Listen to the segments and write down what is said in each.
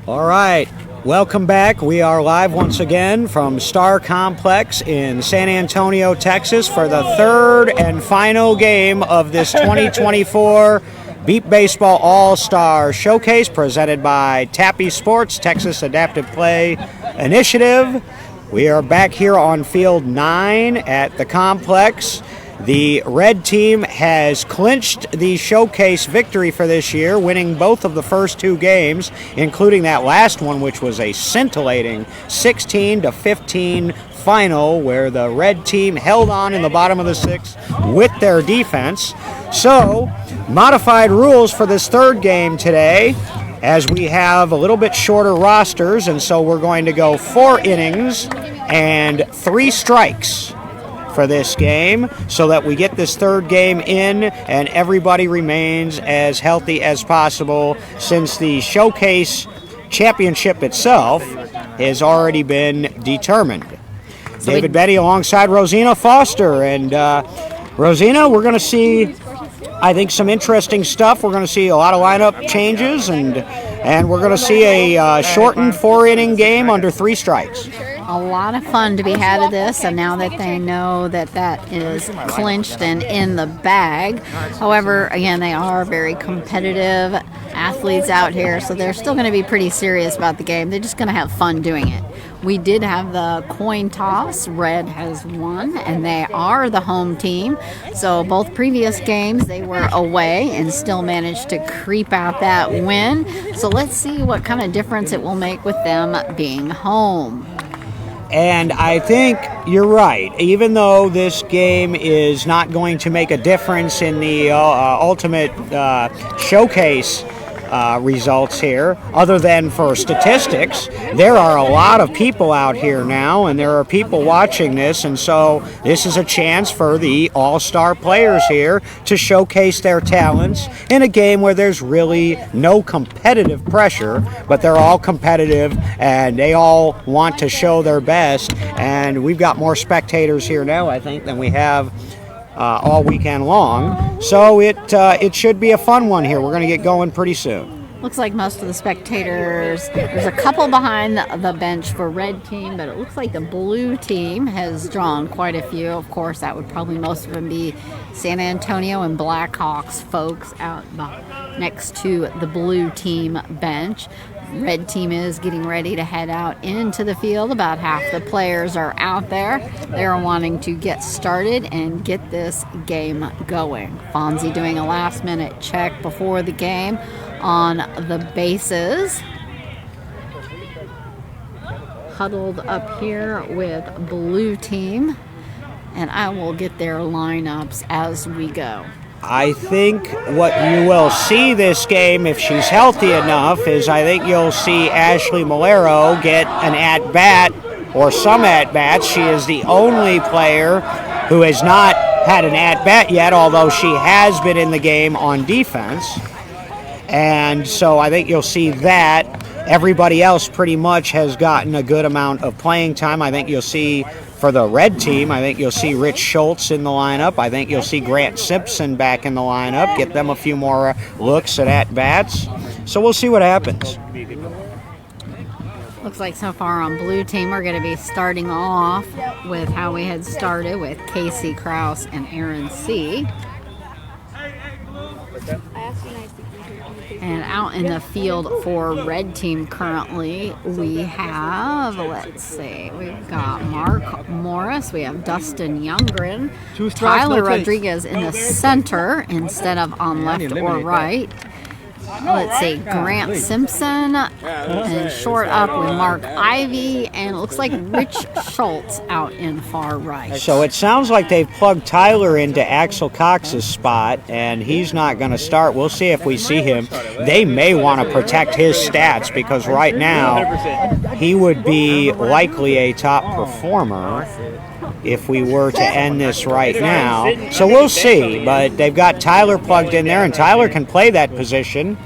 All right, welcome back. We are live once again from Star Complex in San Antonio, Texas for the third and final game of this 2024 Beep Baseball All-Star Showcase presented by Tappy Sports, Texas Adaptive Play Initiative. We are back here on Field 9 at the complex. The red team has clinched the showcase victory for this year, winning both of the first two games, including that last one, which was a scintillating 16-15 final, where the red team held on in the bottom of the sixth with their defense. So, modified rules for this third game today, as we have a little bit shorter rosters, and so we're going to go 4 innings and 3 strikes for this game so that we get this third game in and everybody remains as healthy as possible, since the showcase championship itself has already been determined. David Betty alongside Rosina Foster. And Rosina, we're going to see, I think, some interesting stuff. We're going to see a lot of lineup changes, and we're going to see a shortened 4-inning game under 3 strikes. A lot of fun to be had of this, and now that they know that that is clinched and in the bag. However, again, they are very competitive athletes out here, so they're still going to be pretty serious about the game. They're just going to have fun doing it. We did have the coin toss. Red has won, and they are the home team. So both previous games, they were away and still managed to creep out that win. So let's see what kind of difference it will make with them being home. And I think you're right. Even though this game is not going to make a difference in the ultimate showcase results here, other than for statistics, there are a lot of people out here now, and there are people watching this, and so this is a chance for the all-star players here to showcase their talents in a game where there's really no competitive pressure, but they're all competitive and they all want to show their best. And we've got more spectators here now, I think, than we have all weekend long. So it should be a fun one here. We're going to get going pretty soon. Looks like most of the spectators, there's a couple behind the bench for red team, but it looks like the blue team has drawn quite a few. Of course, that would probably most of them be San Antonio and Blackhawks folks out next to the blue team bench. Red team is getting ready to head out into the field. About half the players are out there. They're wanting to get started and get this game going. Fonzie doing a last-minute check before the game on the bases. Huddled up here with blue team, and I will get their lineups as we go. I think what you will see this game, if she's healthy enough, is I think you'll see Ashley Malero get an at-bat or some at-bats. She is the only player who has not had an at-bat yet, although she has been in the game on defense. And so I think you'll see that. Everybody else pretty much has gotten a good amount of playing time. I think you'll see, for the red team, I think you'll see Rich Schultz in the lineup. I think you'll see Grant Simpson back in the lineup, get them a few more looks at bats. So we'll see what happens. Looks like so far on blue team, we're going to be starting off with how we had started with Casey Krause and Aaron C. And out in the field for red team currently, we have, let's see, we've got Mark Morris, we have Dustin Youngren, Tyler Rodriguez in the center instead of on left or right. Let's see, Grant Simpson, and short up with Mark Ivy, and it looks like Rich Schultz out in far right. So it sounds like they've plugged Tyler into Axel Cox's spot, and he's not going to start. We'll see if we see him. They may want to protect his stats, because right now he would be likely a top performer if we were to end this right now. So we'll see, but they've got Tyler plugged in there, and Tyler can play that position.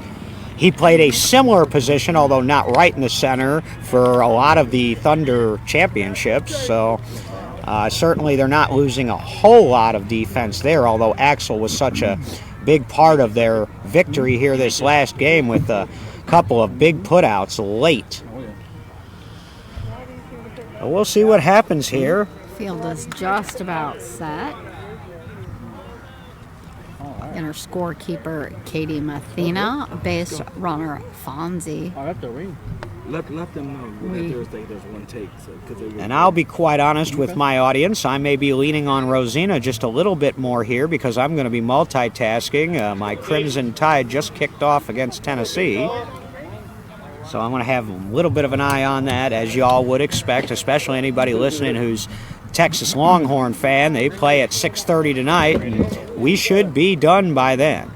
He played a similar position, although not right in the center, for a lot of the Thunder championships. So certainly they're not losing a whole lot of defense there, although Axel was such a big part of their victory here this last game with the couple of big putouts late. But we'll see what happens here. Field is just about set. Inner scorekeeper Katie Mathena, base runner Fonzie. I have to ring. Let them know that there's one take. And I'll be quite honest with my audience. I may be leaning on Rosina just a little bit more here because I'm going to be multitasking. My Crimson Tide just kicked off against Tennessee. So I'm going to have a little bit of an eye on that, as y'all would expect, especially anybody listening who's Texas Longhorn fan. They play at 6:30 tonight, and we should be done by then.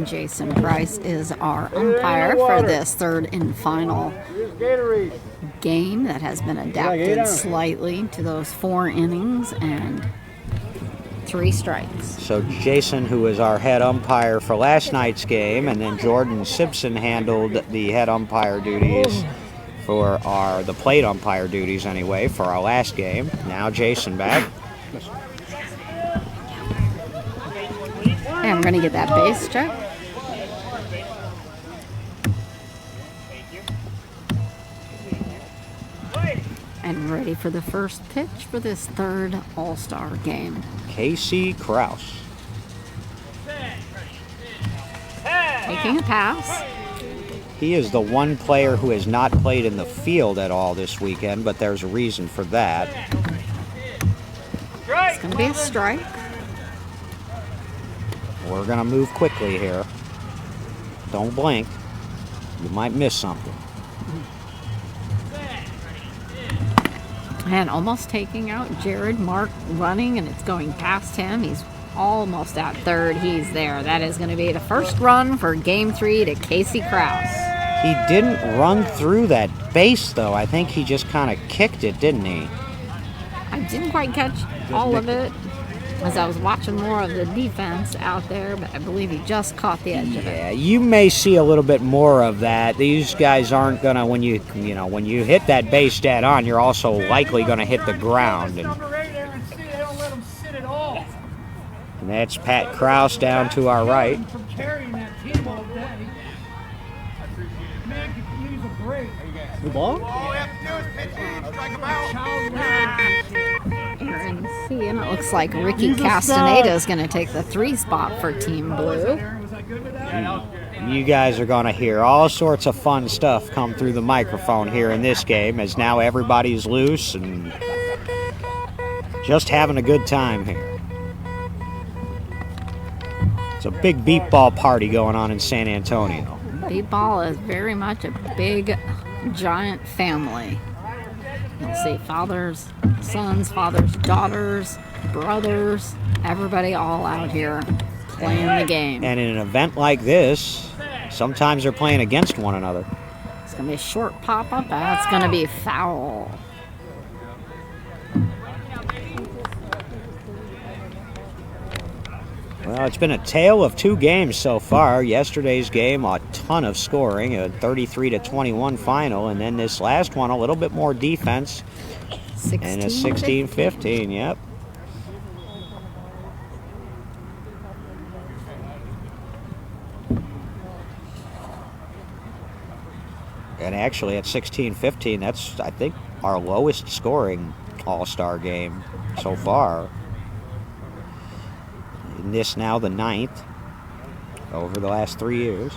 Jason Price is our umpire for this third and final game that has been adapted slightly to those 4 innings and 3 strikes. So Jason, who was our head umpire for last night's game, and then Jordan Simpson handled the head umpire duties for the plate umpire duties anyway for our last game. Now Jason back. And I'm going to get that base check. And ready for the first pitch for this third All-Star game. Casey Krause. Taking a pass. He is the one player who has not played in the field at all this weekend, but there's a reason for that. It's going to be a strike. We're going to move quickly here. Don't blink. You might miss something. And almost taking out Jared Mark running, and it's going past him. He's almost at third. He's there. That is going to be the first run for Game 3 to Casey Krause. He didn't run through that base, though. I think he just kind of kicked it, didn't he? I didn't quite catch all of it as I was watching more of the defense out there, but I believe he just caught the edge of it. Yeah, you may see a little bit more of that. These guys aren't gonna, when you hit that base dead on, you're also likely gonna hit the ground. And that's Pat Krause down to our right. The ball? And see, and it looks like Ricky Castaneda is going to take the 3 spot for Team Blue. You guys are going to hear all sorts of fun stuff come through the microphone here in this game, as now everybody's loose and just having a good time here. It's a big beep ball party going on in San Antonio. Beep ball is very much a big, giant family. You'll see fathers, sons, fathers, daughters, brothers, everybody all out here playing the game. And in an event like this, sometimes they're playing against one another. It's going to be a short pop-up. That's going to be foul. Well, it's been a tale of 2 games so far. Yesterday's game, a ton of scoring, a 33-21 final, and then this last one, a little bit more defense, and a 16-15, yep. And actually at 16-15, that's, I think, our lowest scoring All-Star game so far. And this now the 9th over the last 3 years.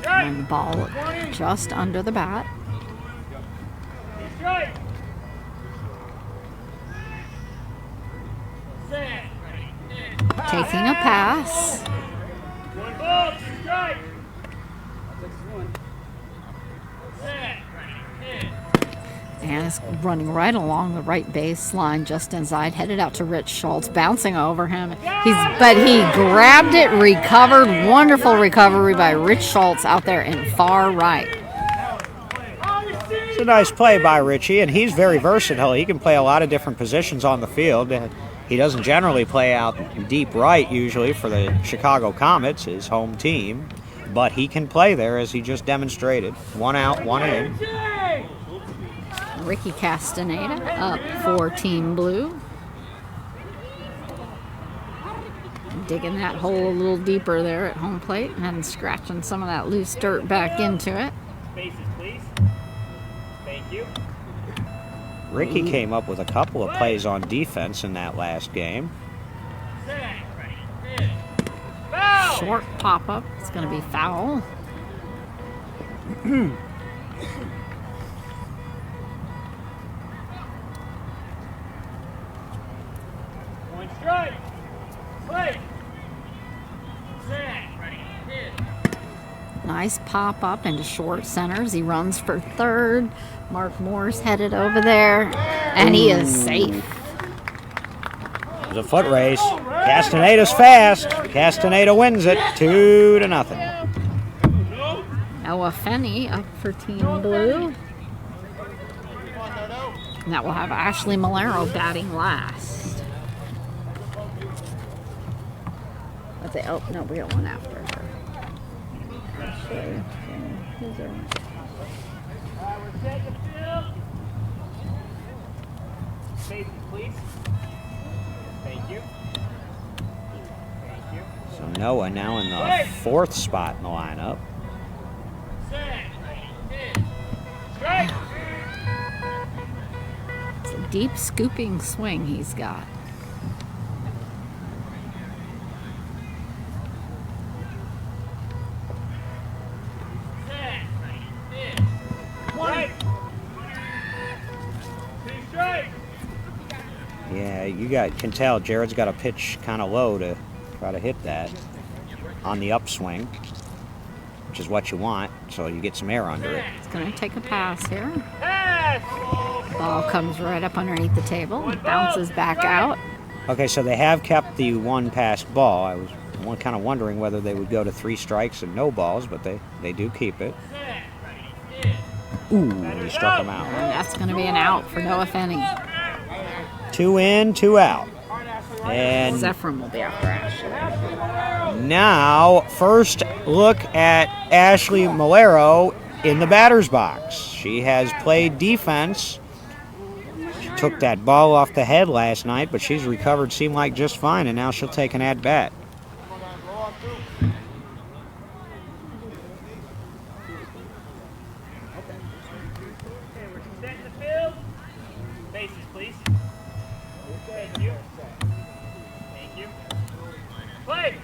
And the ball just under the bat. Taking a pass. And it's running right along the right baseline, just inside, headed out to Rich Schultz, bouncing over him. But he grabbed it, recovered. Wonderful recovery by Rich Schultz out there in far right. It's a nice play by Richie, and he's very versatile. He can play a lot of different positions on the field. He doesn't generally play out deep right usually for the Chicago Comets, his home team, but he can play there as he just demonstrated. 1 out, 1 in. Ricky Castaneda up for Team Blue. Digging that hole a little deeper there at home plate and scratching some of that loose dirt back into it. Spaces, please. Thank you. Ricky came up with a couple of plays on defense in that last game. Set. Ready. Hit. Foul. Short pop-up. It's going to be foul. One strike. Play. Set. Ready. Hit. Nice pop-up into short centers. He runs for third. Mark Moore's headed over there, and he is safe. It was a foot race. Castaneda's fast. Castaneda wins it 2-0. Noah Fenney up for Team Blue. And that will have Ashley Malero batting last. Let's say, oh, no, we got one after her. Ashley, who's her? We're set to field. Spaces, please. Thank you. Thank you. So Noah now in the fourth spot in the lineup. Set. Ready. Hit. Strike. It's a deep scooping swing he's got. Set. Ready. Hit. One. Two strikes. Yeah, you can tell Jared's got to pitch kind of low to try to hit that on the upswing, which is what you want, so you get some air under it. It's going to take a pass here. Pass. Ball comes right up underneath the table and bounces back out. Okay, so they have kept the one passed ball. I was kind of wondering whether they would go to 3 strikes and no balls, but they do keep it. Set. Ready. Hit. Ooh, he struck him out. And that's going to be an out for Noah Fenney. 2 in, 2 out. And Zephram will be after Ashley. now, first look at Ashley Malero in the batter's box. She has played defense. She took that ball off the head last night, but she's recovered, seemed like just fine, and now she'll take an at-bat. Okay, we're set in the field. Bases, please. Thank you. Thank you. Play.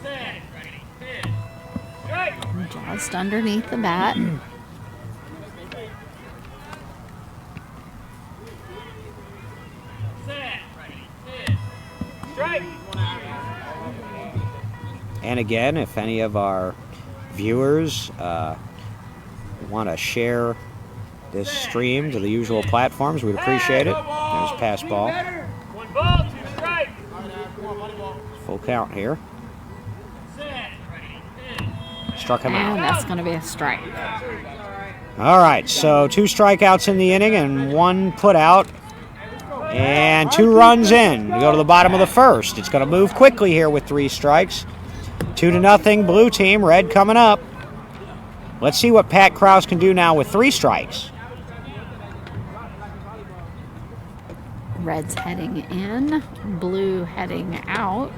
Set. Ready. Hit. Strike. Just underneath the bat. Set. Ready. Hit. Strike. And again, if any of our viewers want to share this stream to the usual platforms, we'd appreciate it. There's pass ball. 1 ball, 2 strikes. Full count here. Set. Ready. Hit. Struck him out. And that's going to be a strike. All right, so 2 strikeouts in the inning and 1 put out. And 2 runs in. We go to the bottom of the first. It's going to move quickly here with 3 strikes. 2-0, blue team. Red coming up. Let's see what Pat Krause can do now with 3 strikes. Red's heading in, blue heading out.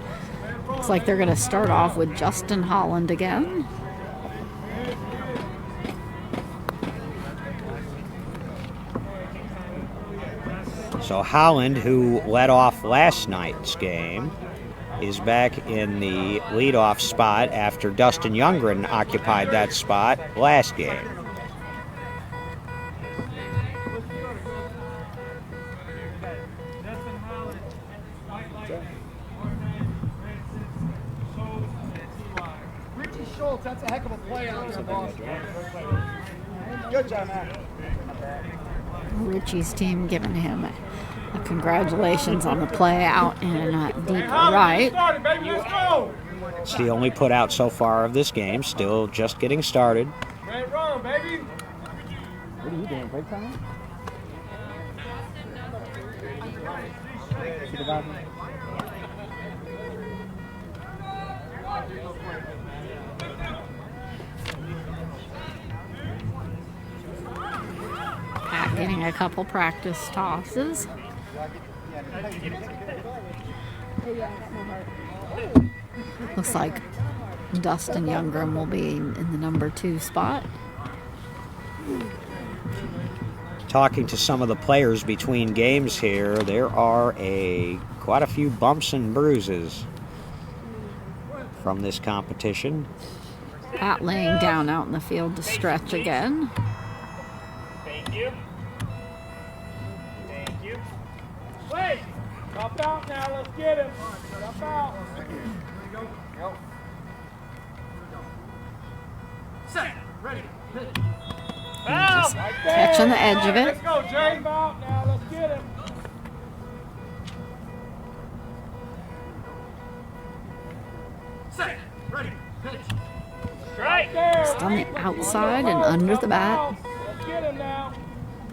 Looks like they're going to start off with Justin Holland again. So Holland, who led off last night's game, is back in the leadoff spot after Dustin Youngren occupied that spot last game. Richie Schultz, that's a heck of a play out there, boss. Good job, man. Richie's team giving him a congratulations on the play out in deep right. It's the only put out so far of this game, still just getting started. Great run, baby. What are you doing, break time? Getting a couple practice tosses. Looks like Dustin Youngren will be in the number 2 spot. Talking to some of the players between games here, there are quite a few bumps and bruises from this competition. Pat laying down out in the field to stretch again. Thank you. Thank you. Wait! Stop out now, let's get him. Stop out. Set. Ready. Hit. Foul! Right there. Catching the edge of it. Let's go, Jay. Stop out now, let's get him. Set. Ready. Hit. Strike! There. Just on the outside and under the bat. Let's get him now.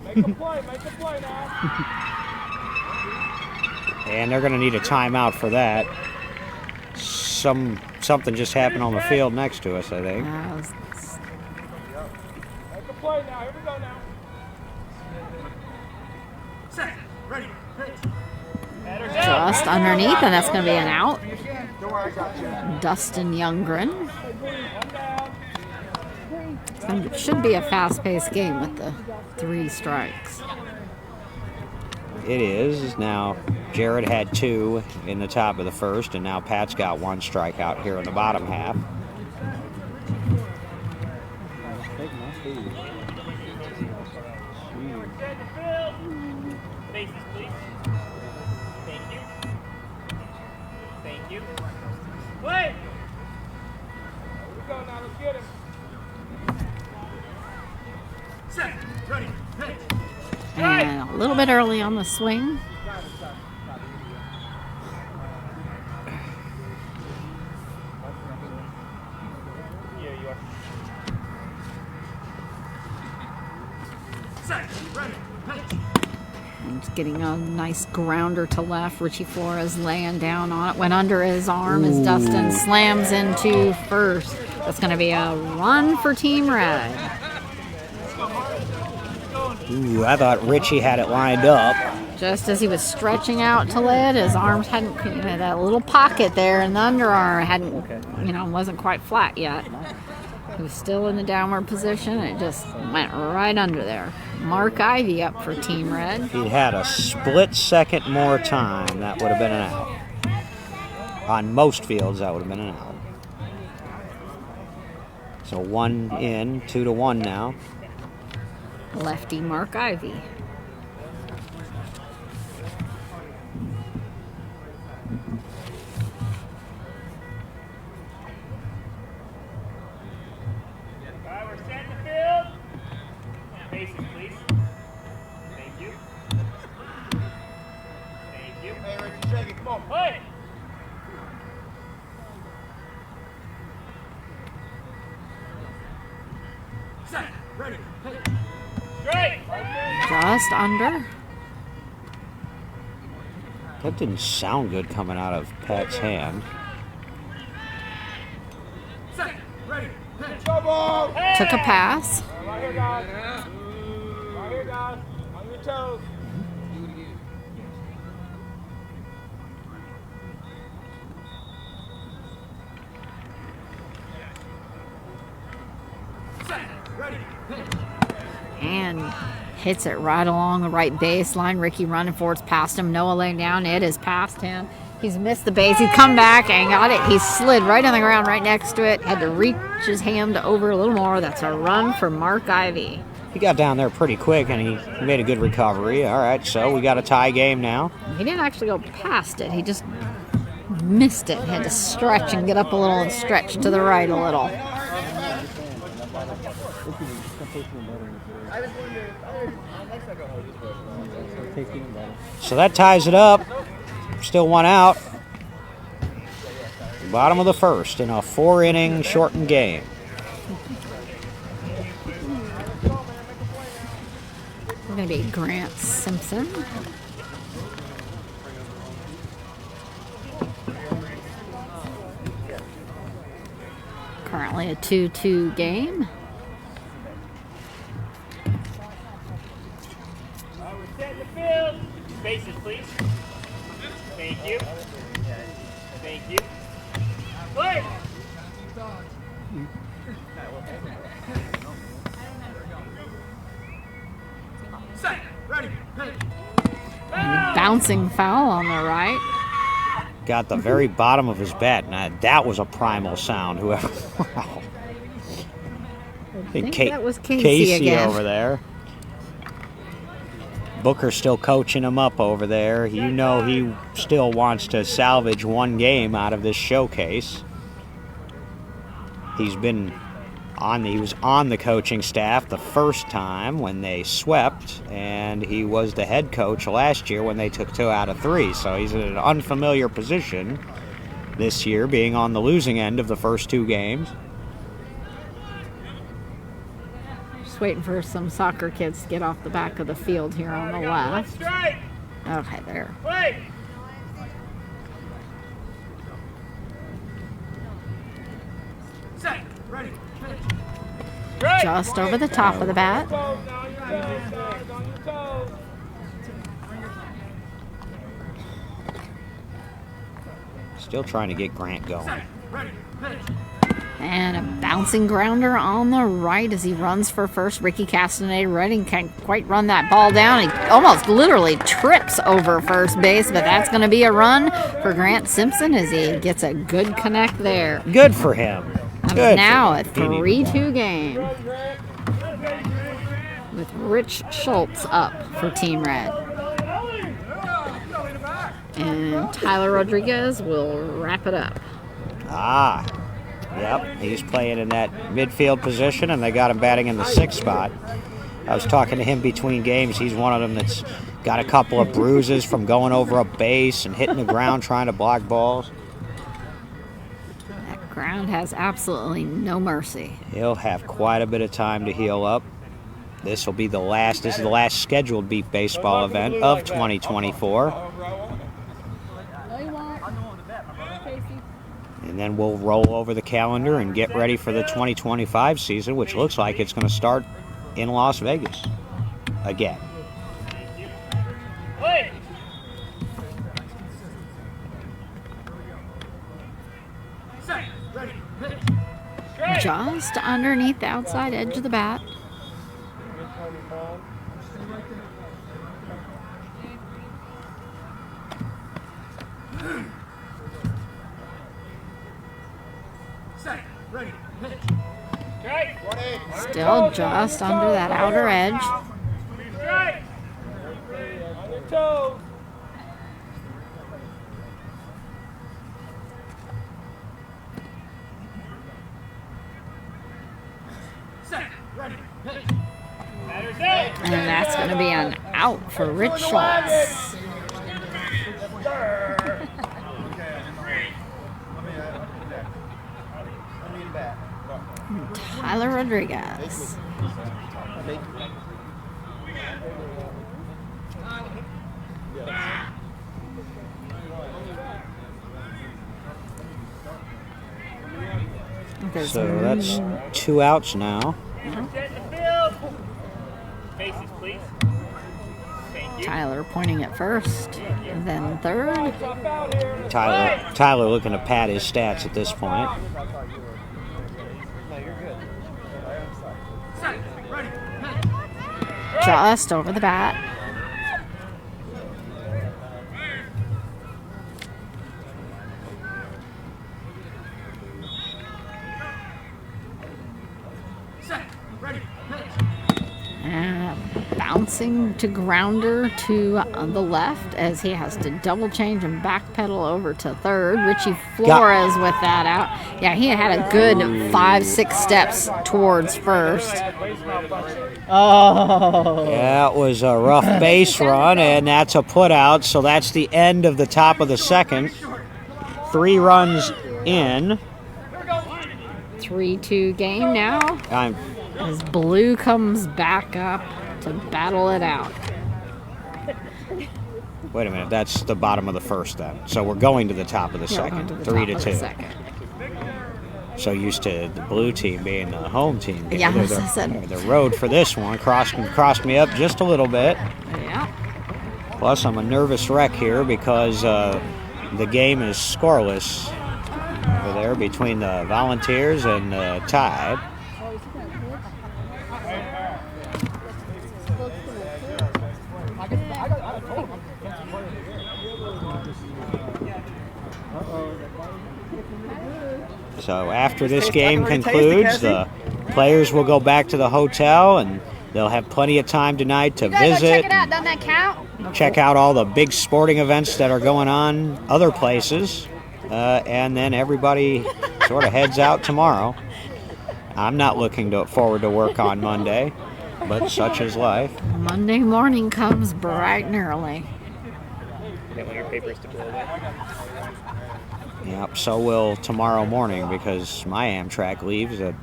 Make a play now. And they're going to need a timeout for that. Something just happened on the field next to us, I think. Make a play now. Here we go now. Set. Ready. Hit. Batter down. Just underneath, and that's going to be an out. Don't worry, I got you. Dustin Youngren. One down. It should be a fast-paced game with the 3 strikes. It is. Now, Jared had 2 in the top of the first, and now Pat's got 1 strikeout here in the bottom half. Send the field. Bases, please. Thank you. Thank you. Play! Here we go now. Let's get him. Set. Ready. Hit. And a little bit early on the swing. Yeah, you are. Set. Ready. Hit. And getting a nice grounder to left. Richie Flores laying down on it. Went under his arm as Dustin slams into first. That's going to be a run for Team Red. Ooh, I thought Richie had it lined up. Just as he was stretching out to lead, his arms hadn't, that little pocket there in the underarm hadn't, wasn't quite flat yet. He was still in the downward position, and it just went right under there. Mark Ivy up for Team Red. If he'd had a split second more time, that would have been an out. On most fields, that would have been an out. So 1 in, 2-1 now. Lefty Mark Ivy. We're setting the field. Bases, please. Thank you. Thank you. Hey, Richie, shake it. Come on. Play! Set. Ready. Hit. Strike! Just under. That didn't sound good coming out of Pat's hand. Set. Ready. Hit. Go ball. Took a pass. Right here, guys. Right here, guys. On your toes. Set. Ready. Hit. And hits it right along the right baseline. Ricky running forward, past him. Noah laying down. It is past him. He's missed the base. He's come back and got it. He slid right on the ground right next to it. Had to reach his hand over a little more. That's a run for Mark Ivy. He got down there pretty quick, and he made a good recovery. All right, so we got a tie game now. He didn't actually go past it. He just missed it. Had to stretch and get up a little and stretch to the right a little. So that ties it up. Still 1 out. Bottom of the first in a 4-inning shortened game. We're going to be Grant Simpson. Currently a 2-2 game. set in the field. Bases, please. Thank you. Thank you. Play. Set. Ready. Pitch. Bouncing foul on the right. Got the very bottom of his bat, and that was a primal sound. Whoever. Wow. I think that was Casey Casey again. over there. Booker's still coaching him up over there. You know he still wants to salvage one game out of this showcase. He was on the coaching staff the first time when they swept, and he was the head coach last year when they took 2 out of 3. So he's in an unfamiliar position this year, being on the losing end of the first 2 games. Just waiting for some soccer kids to get off the back of the field here on the left. Strike. Okay, there. Play. Set. Ready. Pitch. Strike. Just over the top of the bat. Toes, now on your toes, guys, on your toes. Still trying to get Grant going. Set. Ready. Pitch. And a bouncing grounder on the right as he runs for first. Ricky Castaneda Redding can't quite run that ball down. He almost literally trips over first base, but that's going to be a run for Grant Simpson as he gets a good connect there. Good for him. Good Now for a him. He needed 3-2 game with Rich Schultz up for Team Red. And Tyler Rodriguez will wrap it up. Yep, he's playing in that midfield position, and they got him batting in the 6th spot. I was talking to him between games. He's one of them that's got a couple of bruises from going over a base and hitting the ground trying to block balls. That ground has absolutely no mercy. He'll have quite a bit of time to heal up. This is the last scheduled Beat Baseball event of 2024. And then we'll roll over the calendar and get ready for the 2025 season, which looks like it's going to start in Las Vegas again. Play. Set. Ready. Pitch. Strike. Just underneath the outside edge of the bat. Set. Ready. Pitch. Strike. Still just under that outer edge. Strike. On your toes. Set. Ready. Pitch. Batter's out. And that's going to be an out for Rich Schultz. Tyler Rodriguez. There's So that's 2 outs now. Set in the field. Bases, please. Thank you. Tyler pointing at first, then third. Tough out here. Tyler looking to pad his stats at this point. Set. Ready. Pitch. Just over the bat. Set. Ready. Pitch. And bouncing to grounder to the left as he has to double change and backpedal over to third. Richie Flores with that out. Yeah, he had a good 5-6 steps towards first. That was a rough base run, and that's a put out. So that's the end of the top of the second. 3 runs in. 3-2 game now I'm as Blue comes back up to battle it out. Wait a minute, that's the bottom of the first then. So we're going to the top of the Yeah, second, going to the 3 top to of the 2. second. So used to the blue team being the home team. Yeah, They're as I said. the road for this one crossed me up just a little bit. Yeah. Plus, I'm a nervous wreck here because the game is scoreless over there between the Volunteers and Tide. So after this game concludes, the players will go back to the hotel and they'll have plenty of time tonight to visit, check it out. Doesn't that count? check out all the big sporting events that are going on other places, and then everybody sort of heads out tomorrow. I'm not looking forward to work on Monday, but such is life. Monday morning comes bright and early. They want your papers to blow away. Yep, so will tomorrow morning because my Amtrak leaves at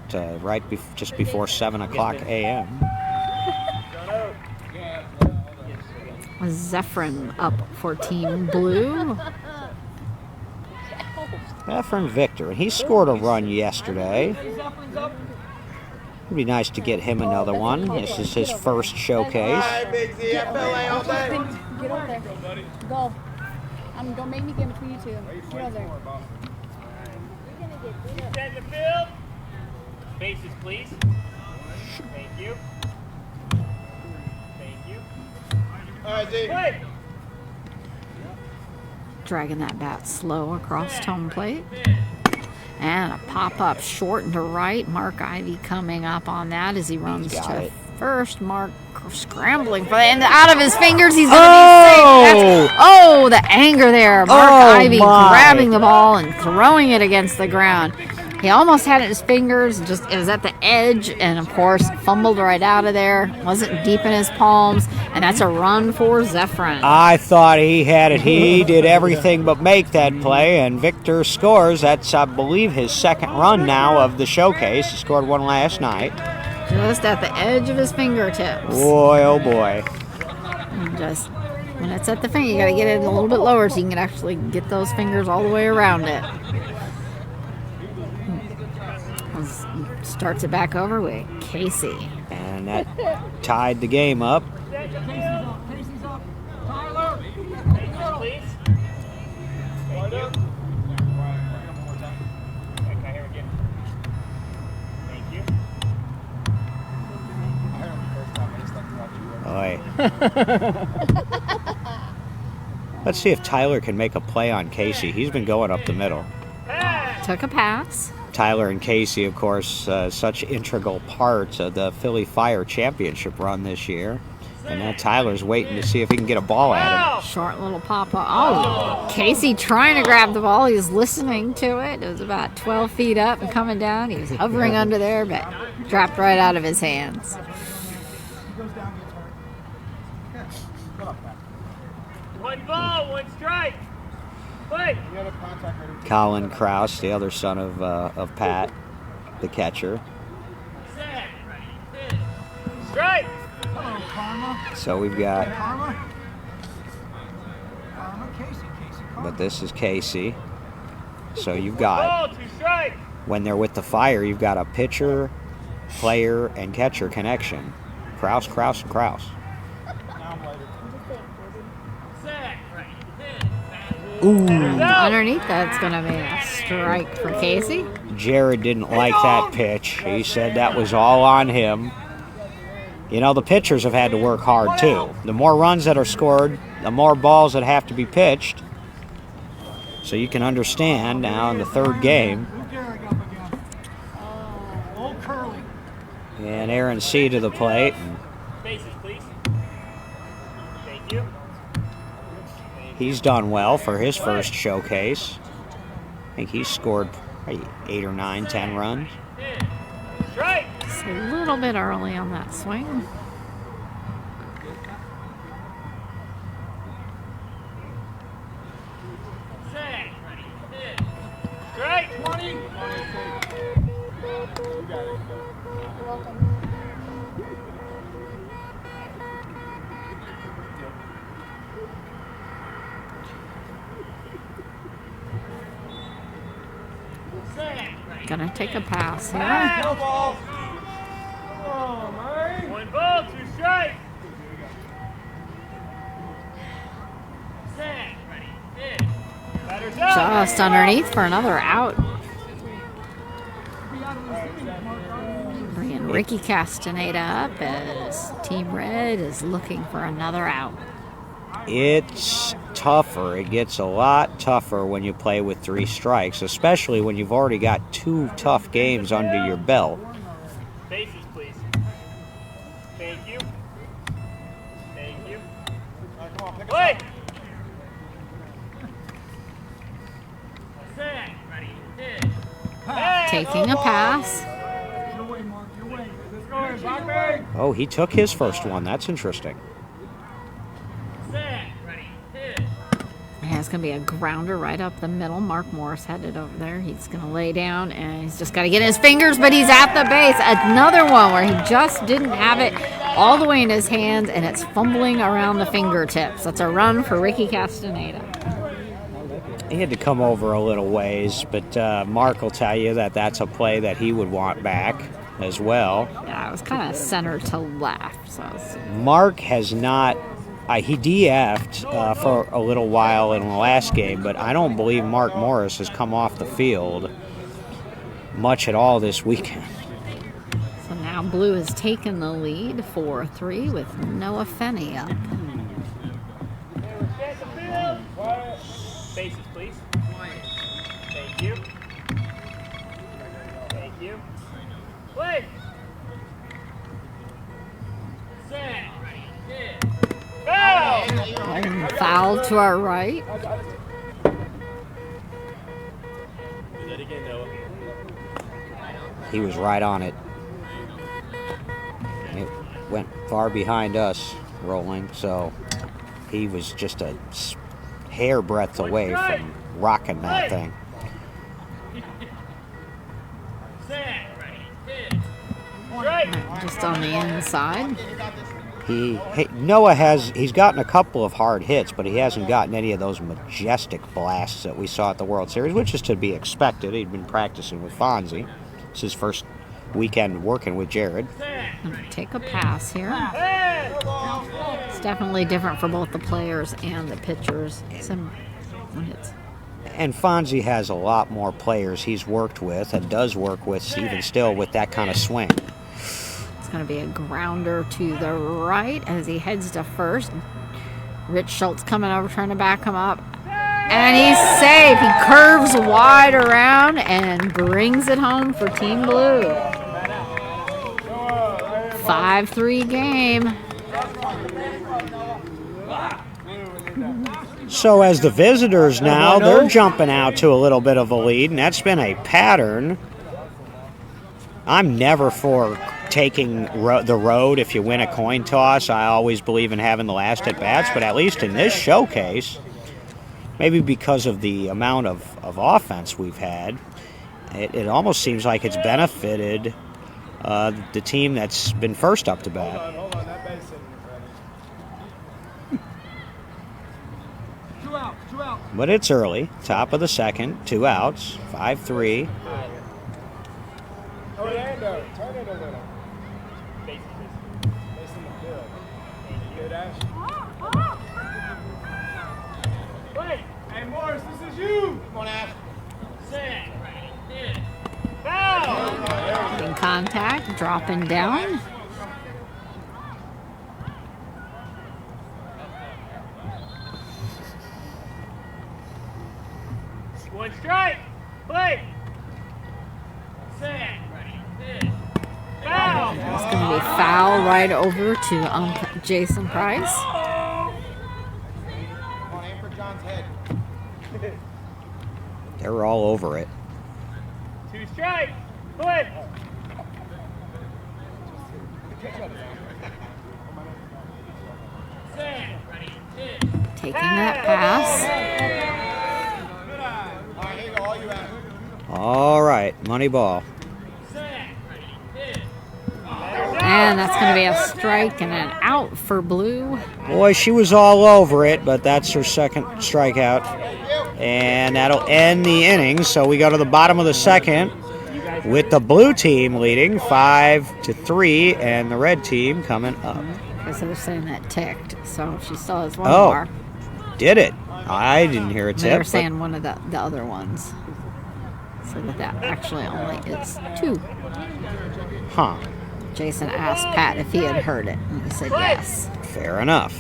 just before 7 o'clock a.m. Zephyrin up for Team Blue. Efren Victor, he scored a run yesterday. It'd be nice to get him another one. This is his first showcase. Get over there. Go. Don't make me get between you two. Get over there. Set the field. Bases, please. Thank you. Thank you. All right, Z. Hey! Dragging that bat slow across home plate. And a pop-up short and to right. Mark Ivy coming up on that as he runs to first. Mark scrambling for and out of his fingers. He's going to be safe. The anger there. Mark Ivy grabbing the ball and throwing it against the ground. He almost had it in his fingers, it was at the edge, and of course fumbled right out of there. Wasn't deep in his palms, and that's a run for Zephyrin. I thought he had it. He did everything but make that play, and Victor scores. That's, I believe, his second run now of the showcase. He scored one last night. Just at the edge of his fingertips. Boy, oh boy. And just when it's at the finger, you got to get it a little bit lower so you can actually get those fingers all the way around it. Starts it back over with Casey. And that tied the game up. Casey's up. Tyler. Please. Thank you. Can I hear again? Thank you. Let's see if Tyler can make a play on Casey. He's been going up the middle. Took a pass. Tyler and Casey, of course, such integral parts of the Philly Fire Championship run this year. And now Tyler's waiting to see if he can get a ball at him. Short little pop-up. Oh, Casey trying to grab the ball. He was listening to it. It was about 12 feet up and coming down. He was hovering under there, but dropped right out of his hands. One ball, one strike. Play. Colin Kraus, the other son of Pat, the catcher. Set. Strike. So we've got, Casey. but this is Casey. So you've got, Ball, two strikes. when they're with the Fire, you've got a pitcher, player, and catcher connection. Kraus, and Kraus. Set. Ooh. Underneath that's going to be a strike for Casey. Jared didn't like that pitch. He said that was all on him. You know, the pitchers have had to work hard too. The more runs that are scored, the more balls that have to be pitched. So you can understand now in the third game. Old Curly. And Aaron C. to the plate. Bases, please. Thank you. He's done well for his first showcase. I think he's scored 8 or 9, 10 runs. Strike. It's a little bit early on that swing. Set. Strike. 20. You're welcome. Gonna take a pass here. No ball. One ball, two strikes. Just underneath for another out. Bringing Ricky Castaneda up as Team Red is looking for another out. It's tougher. It gets a lot tougher when you play with 3 strikes, especially when you've already got 2 tough games under your belt. Bases, please. Thank you. Thank you. Come on, pick us Play! up. Set. Ready. Hit. Taking a pass. Your way, Mark. Your way. Let's go in, Blackberry. Oh, he took his first one. That's interesting. Set. Ready. Hit. Yeah, it's going to be a grounder right up the middle. Mark Morris headed over there. He's going to lay down, and he's just got to get his fingers, but he's at the base. Another one where he just didn't have it all the way in his hands, and it's fumbling around the fingertips. That's a run for Ricky Castaneda. He had to come over a little ways, but Mark will tell you that that's a play that he would want back as well. Yeah, it was kind of center to left. So it's, Mark has not... he DF'd for a little while in the last game, but I don't believe Mark Morris has come off the field much at all this weekend. so now Blue has taken the lead 4-3 with Noah Fenney up. Bases, please. Thank you. Thank you. Play. Set. Ready. Hit. Foul! And foul to our right. Do that again, Noah. He was right on it. And it went far behind us rolling, so he was just a hair breadth away from rocking that thing. Set. Ready. Hit. Strike. Just on the inside. Noah he's gotten a couple of hard hits, but he hasn't gotten any of those majestic blasts that we saw at the World Series, which is to be expected. He'd been practicing with Fonzie. It's his first weekend working with Jared. Take a pass here. It's definitely different for both the players and the pitchers. Some hits. And Fonzie has a lot more players he's worked with and does work with even still with that kind of swing. It's going to be a grounder to the right as he heads to first. Rich Schultz coming over trying to back him up. And he's safe. He curves wide around and brings it home for Team Blue. 5-3 game. So as the visitors now, they're jumping out to a little bit of a lead, and that's been a pattern. I'm never for taking the road if you win a coin toss. I always believe in having the last at-bats, but at least in this showcase, maybe because of the amount of offense we've had, it almost seems like it's benefited the team that's been first up to bat. Hold on, that base isn't ready. 2 out, 2 out. But it's early. Top of the second, 2 outs, 5-3. Orlando, turn it over. Bases, please. Base in the field. Good, Ash. Play. Hey, Morris, this is you. Come on, Ash. Set. Ready. Hit. Foul! In contact, dropping down. One strike. Play. Set. Ready. Hit. Foul! It's going to be foul right over to Jason Price. Come on, aim for John's head. They were all over it. 2 strikes. Play. Set. Ready. Hit. Taking that pass. All right, here you go, all you have. All right, money ball. Set. Ready. Hit. And that's going to be a strike and an out for Blue. Boy, she was all over it, but that's her second strikeout. And that'll end the inning. So we go to the bottom of the second with the blue team leading 5-3 and the red team coming up. Because they're saying that ticked. So she still has one Oh. more. Did it? All I didn't hear a They were tip. saying one of the other ones. So that actually only is 2. Huh. Jason asked Pat if he had heard it, and he said yes. Fair enough.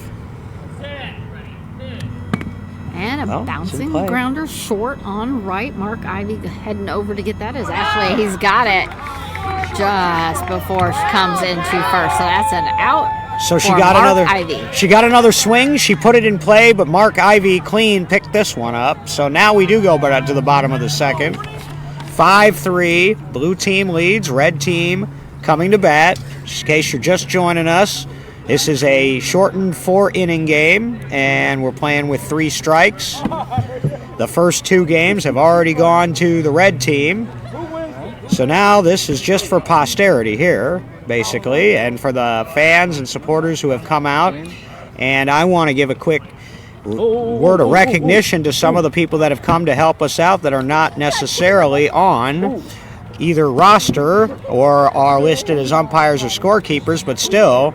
And a Well, it's in bouncing play. grounder short on right. Mark Ivy heading over to get that. Is Ashley. He's got it just before she comes into first. So that's an out. So she for got Mark another. Ivy. She got another swing. She put it in play, but Mark Ivy clean picked this one up. So now we do go back to the bottom of the second. 5-3. Blue team leads. Red team coming to bat. Just in case you're just joining us, this is a shortened 4-inning game, and we're playing with 3 strikes. The first 2 games have already gone to the red team. So now this is just for posterity here, basically, and for the fans and supporters who have come out. And I want to give a quick word of recognition to some of the people that have come to help us out that are not necessarily on either roster or are listed as umpires or scorekeepers, but still,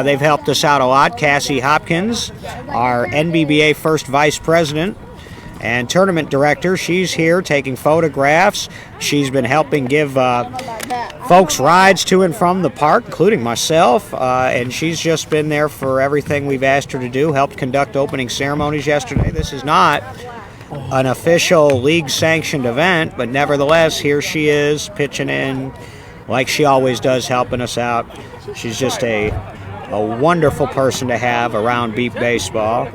they've helped us out a lot. Cassie Hopkins, our NBBA first vice president and tournament director, she's here taking photographs. She's been helping give folks rides to and from the park, including myself, and she's just been there for everything we've asked her to do, helped conduct opening ceremonies yesterday. This is not an official league-sanctioned event, but nevertheless, here she is pitching in like she always does, helping us out. She's just a wonderful person to have around Beep Baseball.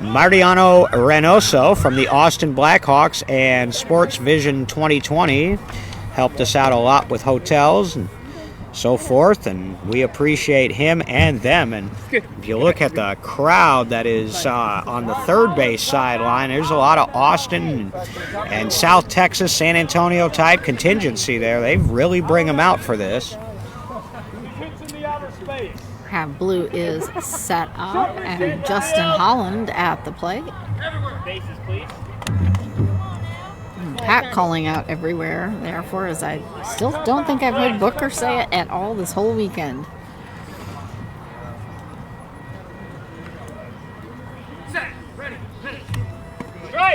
Mariano Reynoso from the Austin Blackhawks and Sports Vision 2020 helped us out a lot with hotels and so forth, and we appreciate him and them. And if you look at the crowd that is on the third base sideline, there's a lot of Austin and South Texas, San Antonio type contingency there. They really bring them out for this. Have Blue is set up, and Justin Holland at the plate. Bases, please. Pat calling out everywhere, therefore, as I still don't think I've heard Booker say it at all this whole weekend.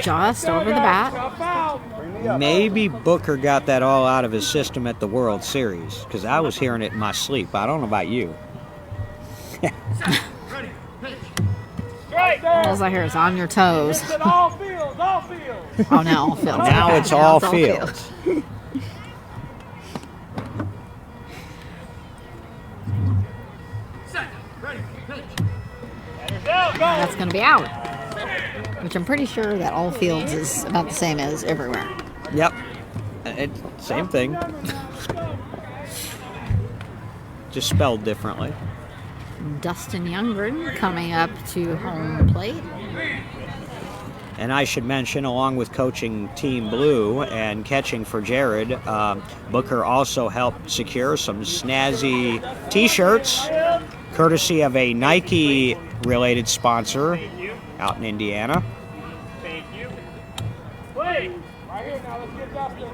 Just over the bat. Maybe Booker got that all out of his system at the World Series, because I was hearing it in my sleep. I don't know about you. All I hear is on your toes. All fields, all fields. Oh, now all fields. Now Okay, it's all it's fields. That's going to be out. Which I'm pretty sure that all fields is about the same as everywhere. Yep. Same thing. Just spelled differently. Dustin Youngren coming up to home plate. And I should mention, along with coaching Team Blue and catching for Jared, Booker also helped secure some snazzy T-shirts, courtesy of a Nike-related sponsor out in Indiana. Thank you. Wait. Right here now, let's get Dustin.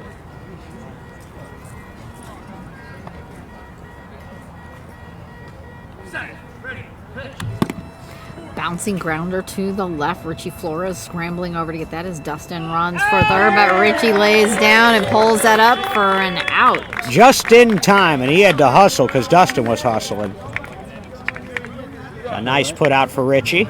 Bouncing grounder to the left. Richie Flores scrambling over to get that as Dustin runs for third, but Richie lays down and pulls that up for an out. Just in time, and he had to hustle because Dustin was hustling. A nice put out for Richie.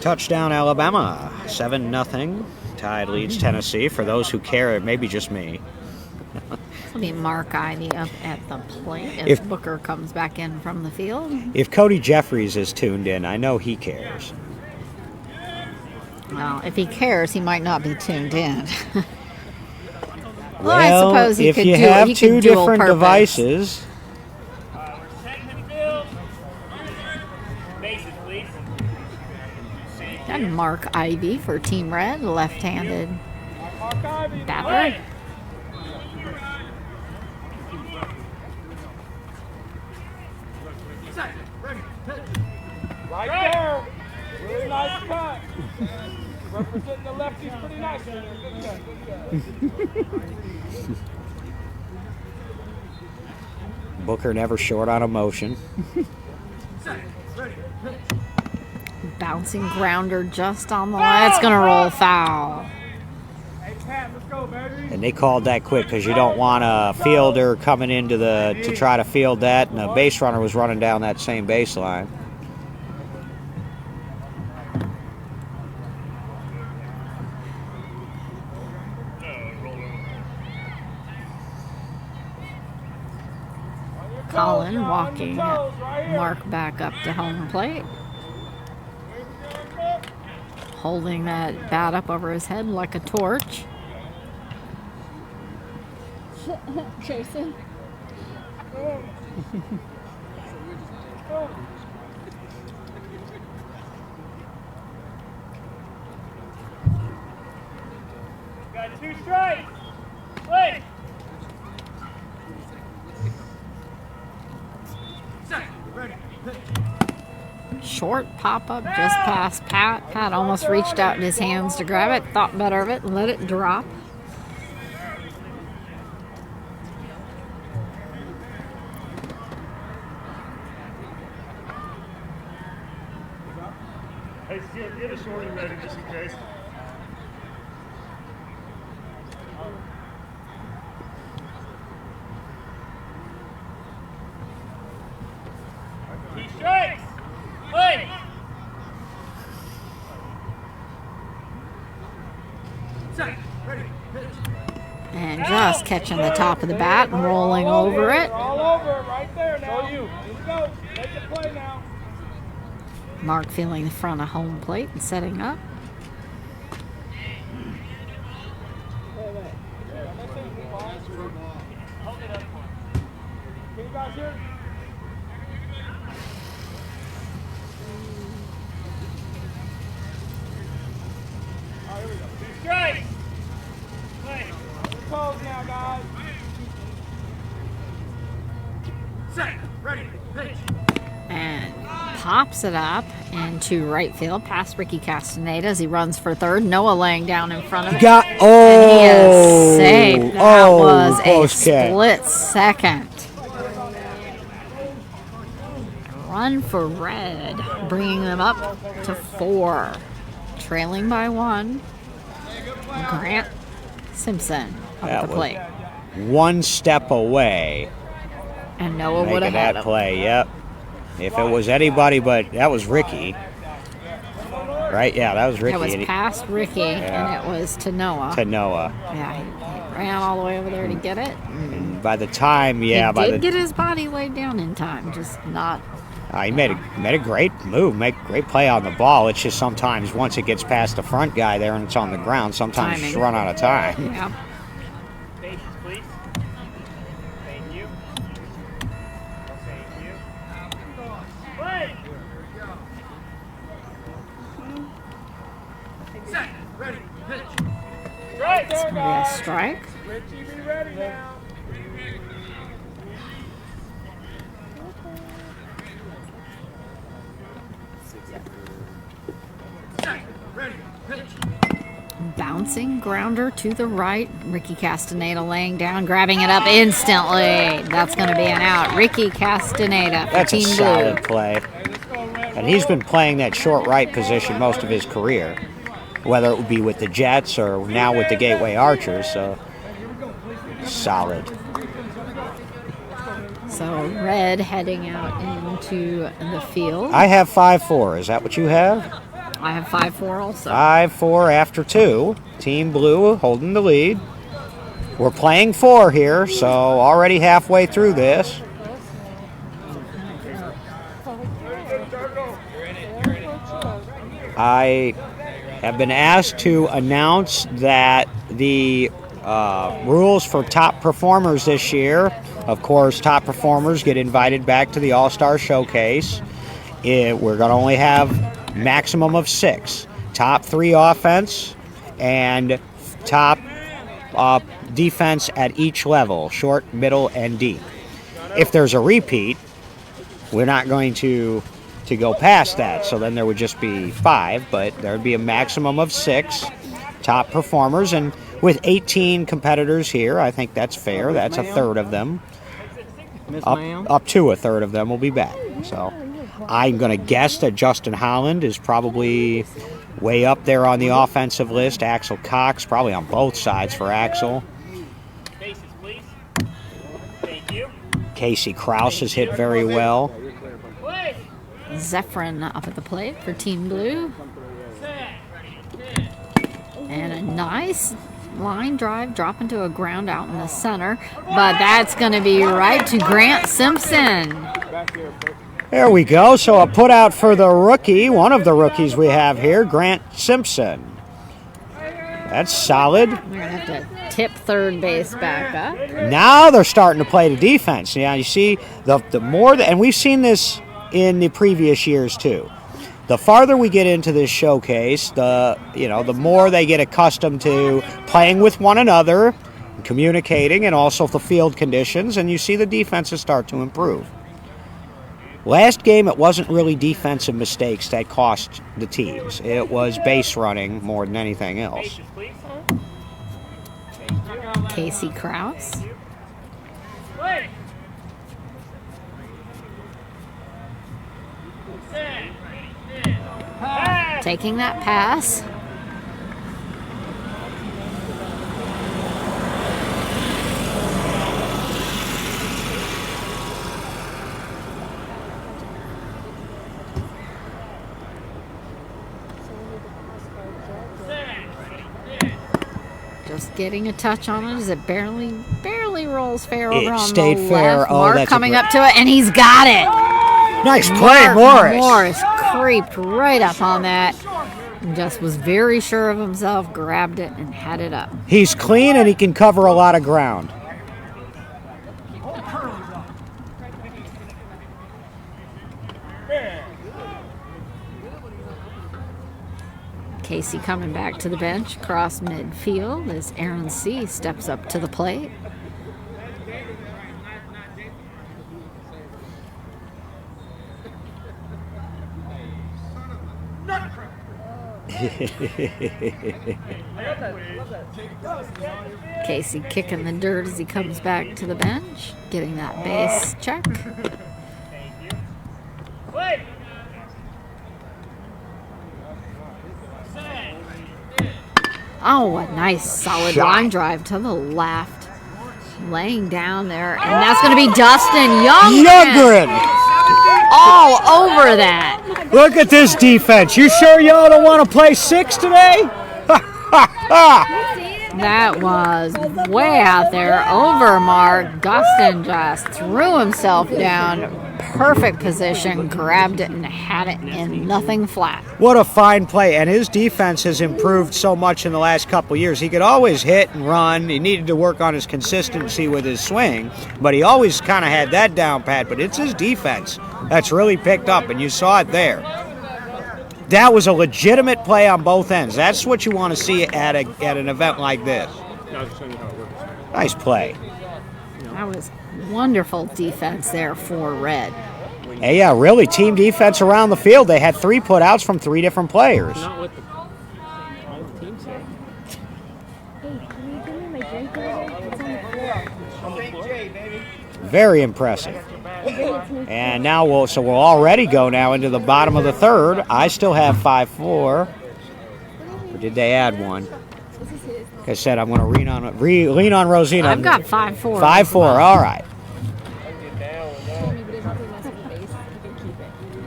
Touchdown, Alabama, 7-0. Tide leads Tennessee. For those who care, it may be just me. It'll be Mark Ivy up at the plate as Booker comes back in from the field. If Cody Jeffries is tuned in, I know he cares. Well, if he cares, he might not be tuned in. Well, I suppose he if could you do have he two could dual different purpose. devices, Bases, please. And Mark Ivy for Team Red, left-handed Batter. Right there. Really nice cut. Representing the lefties pretty nicely. Good cut. Booker never short on emotion. Bouncing grounder just on the line. It's going to roll foul. Hey, Pat, let's go, baby. And they called that quick because you don't want a fielder coming into to try to field that, and a base runner was running down that same baseline. Colin walking Mark back up to home plate. Holding that bat up over his head like a torch. Jason. Got 2 strikes. Play. Short pop-up just past Pat. Pat almost reached out in his hands to grab it, thought better of it, and let it drop. Hey, get a shorty ready just in case. Two strikes. Play. And just catching the top of the bat and rolling over it. All over it right there now. Show you. Here we go. Make the play now. Mark feeling the front of home plate and setting up. Can you guys hear? All right, here we go. 2 strikes. Play. Close now, guys. Set. Ready. Pitch. And pops it up into right field past Ricky Castaneda as he runs for third. Noah laying down in front of it. Got And he is safe. That was a close catch. split second. Run for Red, bringing them up to 4. Trailing by 1. Grant Simpson up That at the was- plate. One step away, And Noah would making have had that him. play. Yep. If it was anybody, but that was Ricky, right? Yeah, that was Ricky. It was and he- past Ricky, and it was to Noah. to Noah. Yeah, he ran all the way over there to get it. And by the time, yeah, he by did the get his body laid down in time, just not. he made a great move, make great play on the ball. It's just sometimes once it gets past the front guy there and it's on the ground, sometimes you just Timing. run out of time. Yeah. Patience, please. Thank you. Thank you. Play. Set. Ready. Pitch. Strike. It's gonna be a strike. Richie, be ready now. Set. Ready. Pitch. Bouncing grounder to the right. Ricky Castaneda laying down, grabbing it up instantly. That's going to be an out. Ricky Castaneda for That's a Team solid Blue. play. And he's been playing that short right position most of his career, whether it would be with the Jets or now with the Gateway Archers. So solid. So Red heading out into the field. I have 5-4. Is that what you have? I have 5-4 also. 5-4 after 2. Team Blue holding the lead. We're playing 4 here, so already halfway through this. I have been asked to announce that the rules for top performers this year, of course, top performers get invited back to the All-Star Showcase. We're going to only have maximum of 6. Top 3 offense and top defense at each level, short, middle, and deep. If there's a repeat, we're not going to go past that, so then there would just be 5, but there would be a maximum of 6 top performers, and with 18 competitors here, I think that's fair. That's a third of them. Up to a third of them will be back. So I'm going to guess that Justin Holland is probably way up there on the offensive list. Axel Cox probably on both sides for Axel. Faces, please. Thank you. Casey Kraus has hit very well. Play. Zephyrin up at the plate for Team Blue. And a nice line drive dropping to a ground out in the center. But that's going to be right to Grant Simpson. There we go. So a put out for the rookie, one of the rookies we have here, Grant Simpson. That's solid. We're going to have to tip third base back up. Now they're starting to play the defense. Now you see the more, and we've seen this in the previous years too. The farther we get into this showcase, the more they get accustomed to playing with one another, communicating, and also the field conditions, and you see the defenses start to improve. Last game, it wasn't really defensive mistakes that cost the teams. It was base running more than anything else. Faces, please. Casey Kraus. Play. Taking that pass. Just getting a touch on it as it barely rolls fair over on the stayed fair. left. Oh, Mark that's coming up to it, and he's got it. Nice play, Morris. Morris creeped right up on that. And just was very sure of himself, grabbed it, and had it up. He's clean and he can cover a lot of ground. Casey coming back to the bench across midfield as Aaron C. steps up to the plate. Casey kicking the dirt as he comes back to the bench, getting that base check. Play. Oh, a nice solid Shot. line drive to the left. Laying down there, and that's going to be Dustin Youngren. All over that. Look at this defense. You sure y'all don't want to play 6 today? That was way out there over Mark. Dustin just threw himself down. Perfect position, grabbed it and had it in nothing flat. What a fine play. And his defense has improved so much in the last couple years. He could always hit and run. He needed to work on his consistency with his swing, but he always kind of had that down pat. But it's his defense that's really picked up, and you saw it there. That was a legitimate play on both ends. That's what you want to see at an event like this. Nice play. That was wonderful defense there for Red. Hey, yeah, really, team defense around the field. They had 3 putouts from 3 different players. Not what the team said. Hey, can you give me my drink over? It's on the floor. Very impressive. And now we'll already go now into the bottom of the third. I still have 5-4. Or did they add one? Like I said, I'm going to lean on Rosina. I've got 5-4. 5-4. All right.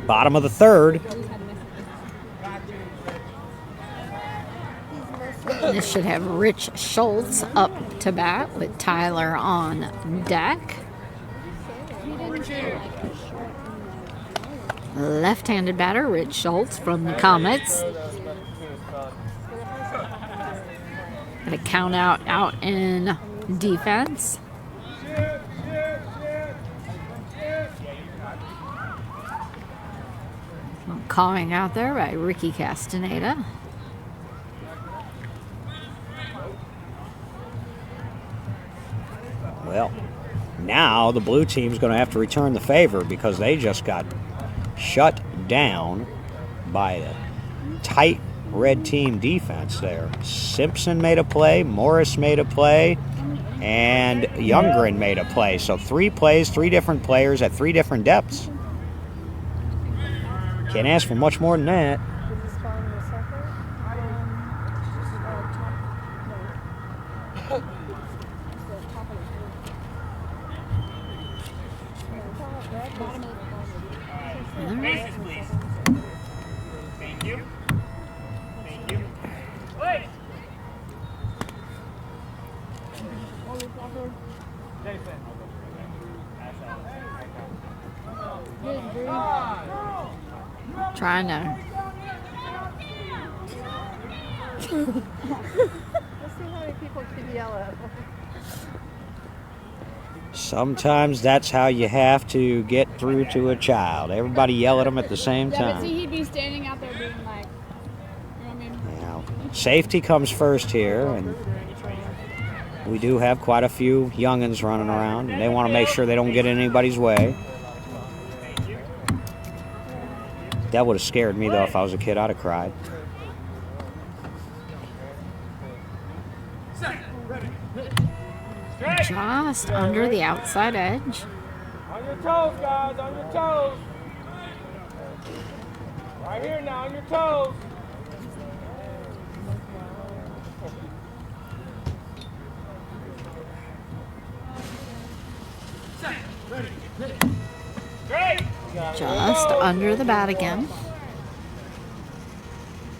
Bottom of the third. This should have Rich Schultz up to bat with Tyler on deck. Left-handed batter, Rich Schultz from the Comets. Got a count out in defense. Calling out there by Ricky Castaneda. Well, now the blue team's going to have to return the favor because they just got shut down by a tight red team defense there. Simpson made a play, Morris made a play, and Youngren made a play. So 3 plays, 3 different players at 3 different depths. Can't ask for much more than that. Faces, please. Thank you. Thank you. Wait. Trying to. Let's see how many people can yell at. Sometimes that's how you have to get through to a child. Everybody yell at them at the same Yeah, but time. see, he'd be standing out there being like, you know what I mean? Now, safety comes first here, and we do have quite a few youngins running around, and they want to make sure they don't get in anybody's way. That would have scared me, though, if I was a kid. I'd have cried. Just under the outside edge. On your toes, guys, on your toes. Right here now, on your toes. Great. Just under the bat again.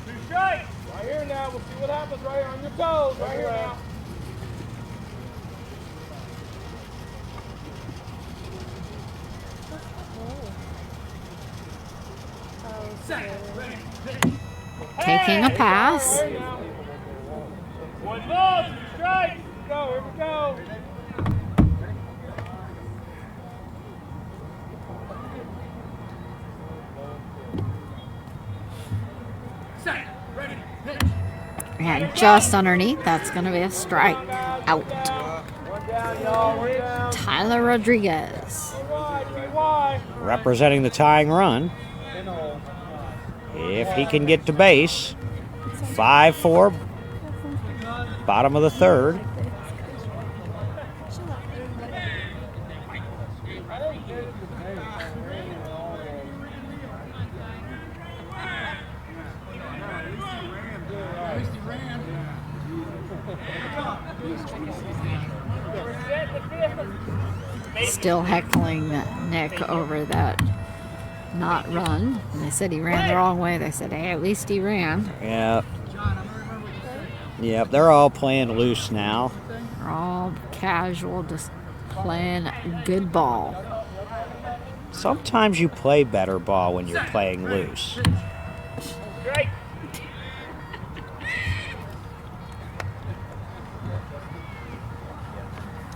Two strikes. Right here now, we'll see what happens right here on your toes. Right here now. Taking a pass. Here now. One ball, 2 strikes. Here we go. And just underneath, that's going to be a strike. Out. One down, y'all. One down. Tyler Rodriguez. Three wide. Representing the tying run. If he can get to base, 5-4, bottom of the 3rd. Still heckling Nick over that not run. And they said he ran the wrong way. They said, hey, at least he ran. Yeah. Yep, they're all playing loose now. They're all casual, just playing good ball. Sometimes you play better ball when you're playing loose. Strike.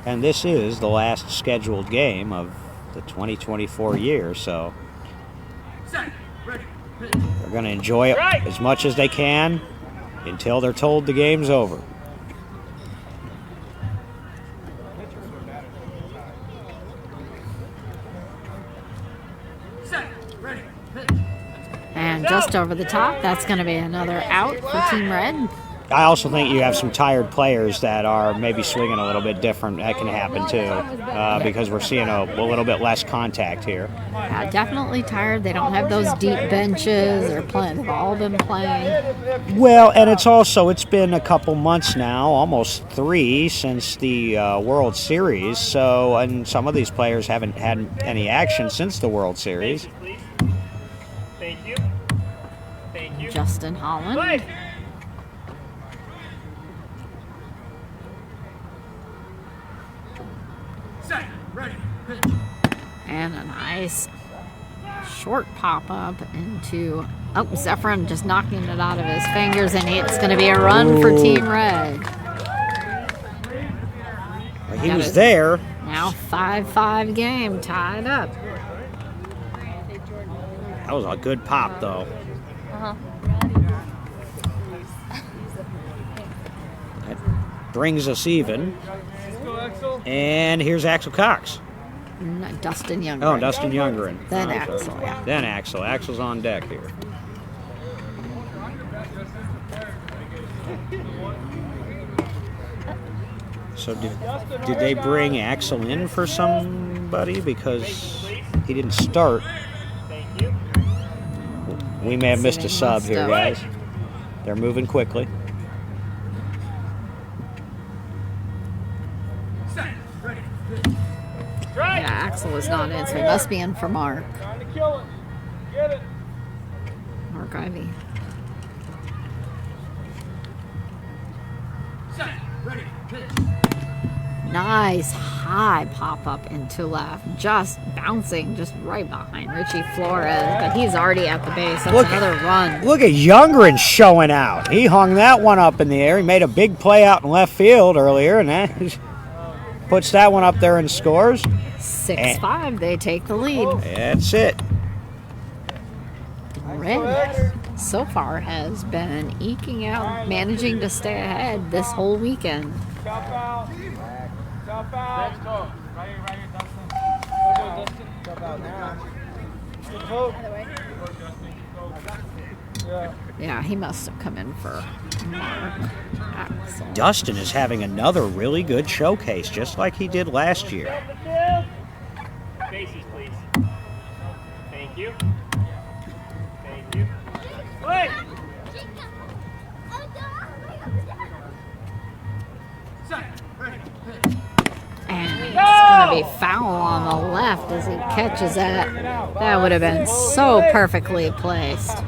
And this is the last scheduled game of the 2024 year, so they're going to enjoy it as much as they can until they're told the game's over. And just over the top, that's going to be another out for Team Red. I also think you have some tired players that are maybe swinging a little bit different. That can happen too, because we're seeing a little bit less contact here. Definitely tired. They don't have those deep benches. They've all been playing. Well, and it's been a couple months now, almost 3 since the World Series. So, and some of these players haven't had any action since the World Series. Please. Thank you. Thank you. Justin Holland. Play. And a nice short pop-up into... Oh, Zephyrin just knocking it out of his fingers, and it's going to be a run for Team Red. He was there. Now 5-5 game, tied up. That was a good pop, though. That brings us even. Let's go, Axel. And here's Axel Cox. Dustin Younger. Oh, Dustin Youngren. Then Oh, Axel, sorry. yeah. Then Axel. Axel's on deck here. So did they bring Axel in for somebody because he didn't start? Thank you. We may have missed a sub here, guys. They're moving quickly. Yeah, Axel was not in, so he must be in for Mark. Trying to kill it. Get it. Mark Ivy. Nice high pop up into left, just bouncing, just right behind Richie Flores, but he's already at the base. That's another run. Look at Youngren showing out. He hung that one up in the air. He made a big play out in left field earlier, and that puts that one up there and scores. 6-5, they take the lead. That's it. Red so far has been eking out, managing to stay ahead this whole weekend. Chop out. Chop out. Let's go. Right here, Dustin. Go, Dustin. Chop out now. Good hook. Yeah. Yeah, he must have come in for Mark Axel. Dustin is having another really good showcase, just like he did last year. Bases, please. Thank you. Thank you. Wait! And it's going to be foul on the left as he catches that. That would have been so perfectly placed.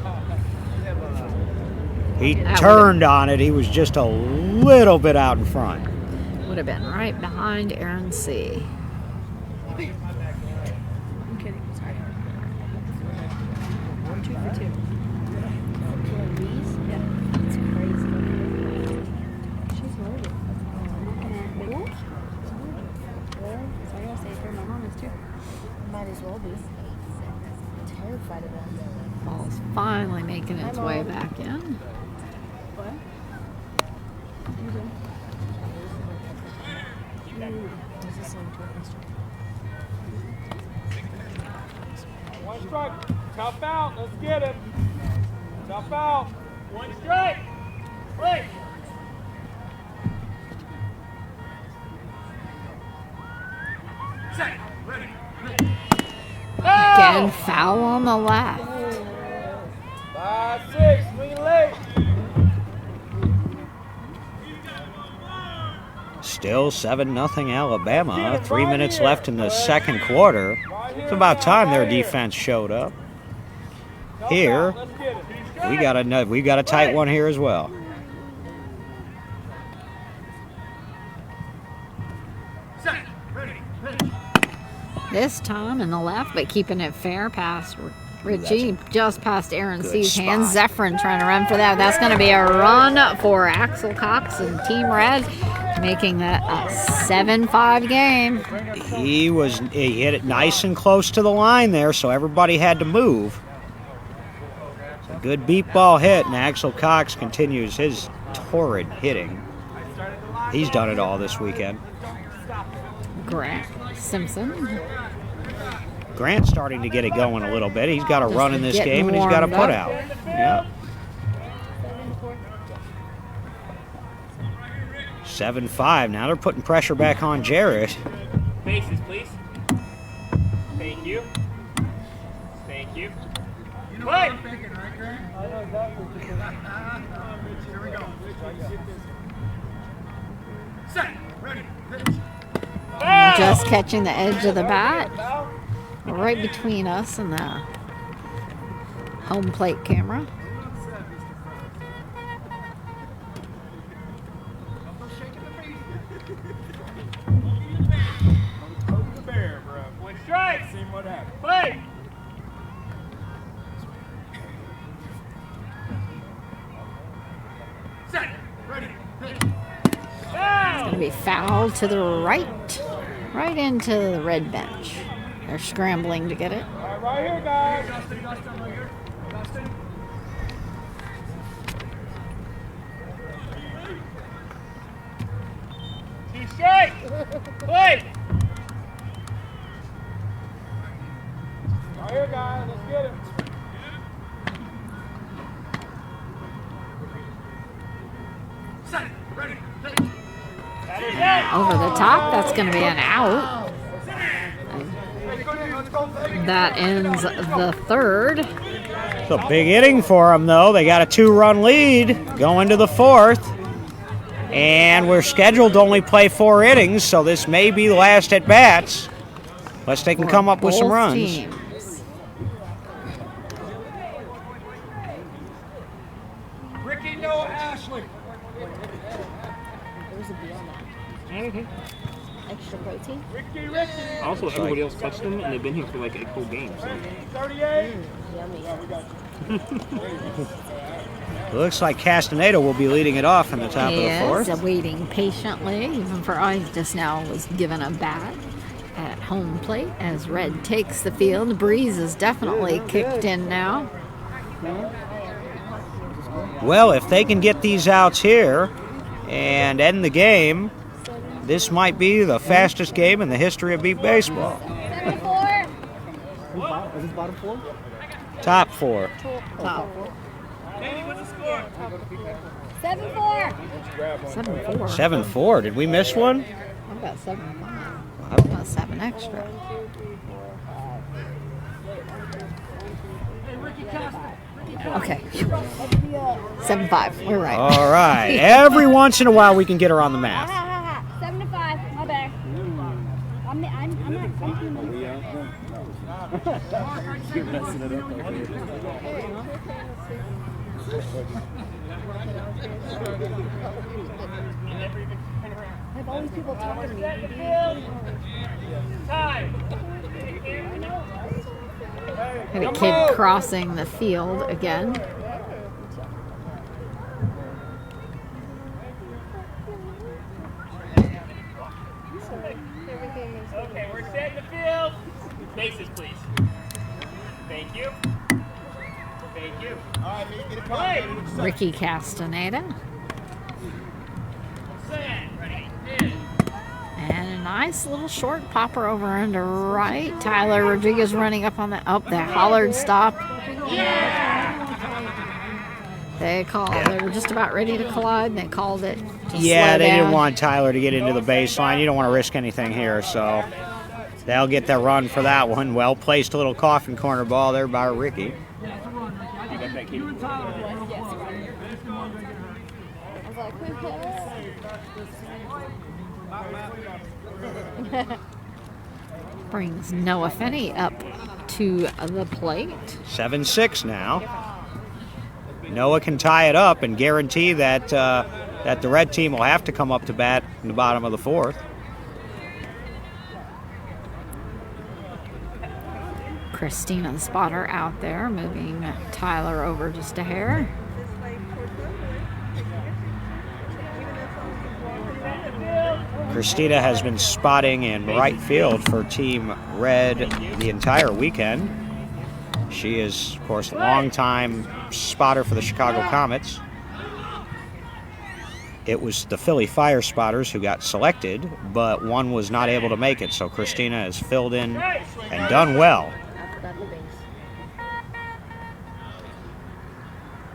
He turned on it. He was just a little bit out in front. Would have been right behind Aaron C. I'm kidding. Sorry. 2 for 2. Yeah. That's crazy. She's loaded. Middle? Really? So I gotta say for my mom is too. Might as well be. I'm terrified of that. Ball's finally making its way back in. What? Is this on One strike. Chop out. Let's get it. Chop out. One strike. Wait. Again, foul on the left. 5-6. Swing late. Still 7-0 Alabama. 3 minutes left in the second quarter. It's about time their defense showed up. Here, we got a tight one here as well. This time in the left, but keeping it fair past Richie, just past Aaron C's hands. Zephyrin trying to run for that. That's going to be a run for Axel Cox and Team Red, making that a 7-5 game. He hit it nice and close to the line there, so everybody had to move. It's a good beat ball hit, and Axel Cox continues his torrid hitting. He's done it all this weekend. Grant Simpson. Grant's starting to get it going a little bit. He's got a Just run in this getting game, and he's got a warmed put up. out. Yeah. 7-5. Now they're putting pressure back on Jarrett. Bases, please. Thank you. Thank you. Wait. Just catching the edge of the bat, right between us and the home plate camera. Poke the bear, bro. One strike. See what happens. Wait. It's going to be foul to the right into the red bench. They're scrambling to get it. All right, right here, guys. Two strike. Play! Right here, guys. Let's get it. Over the top, that's going to be an out. That ends the third. It's a big inning for them, though. They got a 2-run lead going to the fourth. And we're scheduled to only play 4 innings, so this may be the last at-bats. Unless they can come up with some Both runs. teams. Ricky, Noah, Ashley. There's a B on that. Extra protein. Ricky. Also, everybody else touched them, and they've been here for like a whole game. So. 38. Yummy. It looks like Castaneda will be leading it off in the top of the Yes, fourth. waiting patiently, even for I just now was given a bat at home plate as Red takes the field. The breeze is definitely kicked in now. Well, if they can get these outs here and end the game, this might be the fastest game in the history of beat baseball. 74. Is this bottom 4? Top 4. Top. 74. 7-4. 7-4. Did we miss one? I've got 7-5. I've got 7 extra. Okay. 7-5. We're right. All right. Every once in a while, we can get her on the math. 75. My bad. I'm not. I'm human. I have all these people talking to me. Time! Got a kid crossing the field again. Okay, we're setting the field. Bases, please. Thank you. Thank you. Play! Ricky Castaneda. Set. Ready. Hit. And a nice little short popper over under right. Tyler Rodriguez running up on the the hollered stop. They were just about ready to collide and they called it. To Yeah, slow they down. didn't want Tyler to get into the baseline. You don't want to risk anything here, so they'll get their run for that one. Well placed little coffin corner ball there by Ricky. I was like, who cares? Brings Noah Finney up to the plate. 7-6 now. Noah can tie it up and guarantee that that the red team will have to come up to bat in the bottom of the fourth. Christina the spotter out there, moving Tyler over just a hair. Christina has been spotting in right field for Team Red the entire weekend. She is, of course, a longtime spotter for the Chicago Comets. It was the Philly Fire Spotters who got selected, but one was not able to make it, so Christina has filled in and done well.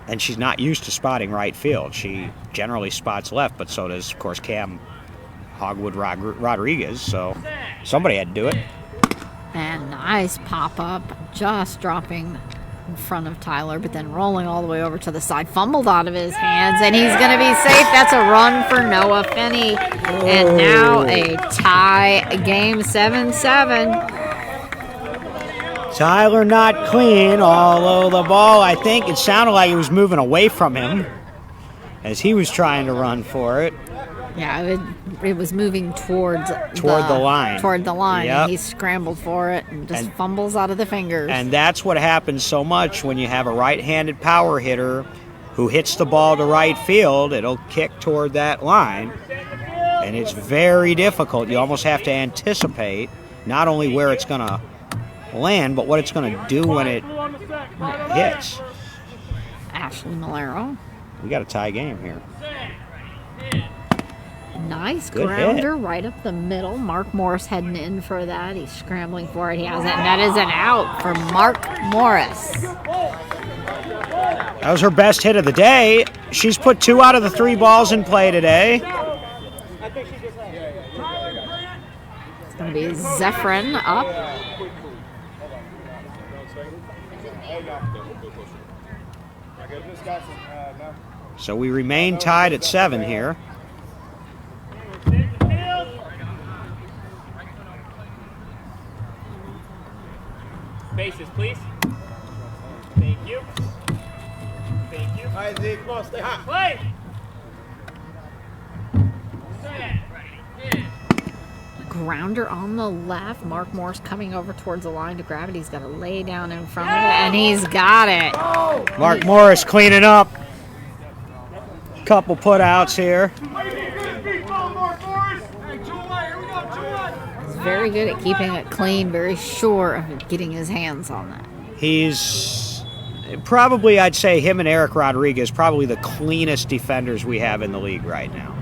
And she's not used to spotting right field. She generally spots left, but so does, of course, Cam Hogwood Rodriguez, so somebody had to do it. And nice pop-up, just dropping in front of Tyler, but then rolling all the way over to the side, fumbled out of his hands, and he's going to be safe. That's a run for Noah Finney. And now a tie game, 7-7. Tyler not clean, although the ball, I think it sounded like it was moving away from him as he was trying to run for it. Yeah, it was moving toward the line. Toward the line. Yep. And he scrambled for it and just fumbles out of the fingers. And that's what happens so much when you have a right-handed power hitter who hits the ball to right field. It'll kick toward that line. And it's very difficult. You almost have to anticipate not only where it's going to land, but what it's going to do when it hits. Ashley Malero. We got a tie game here. Nice Good grounder right up the middle. Mark Morris heading in for that. He's scrambling for it. He has it, and that is an out for Mark Morris. That was her best hit of the day. She's put 2 out of the 3 balls in play today. It's going to be Zephyrin up. So we remain tied at 7 here. Bases, please. Thank you. Thank you. All right, Zeke, come on, stay hot. Play. Grounder on the left. Mark Morris coming over towards the line to grab it. He's got to lay down in front of it, and he's got it. Mark Morris cleaning up. Couple putouts here. He's very good at keeping it clean, very sure of getting his hands on that. He's probably, I'd say, him and Eric Rodriguez, probably the cleanest defenders we have in the league right now.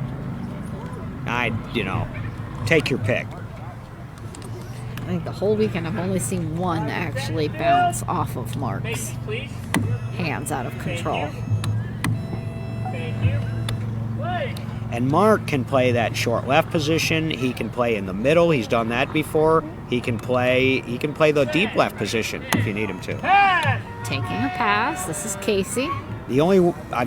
Take your pick. I think the whole weekend I've only seen one actually bounce off of Mark's Bases, please. hands out of control. Thank you. Play. And Mark can play that short left position. He can play in the middle. He's done that before. He can play the deep left position if you need him to. Pass. Taking a pass. This is Casey. I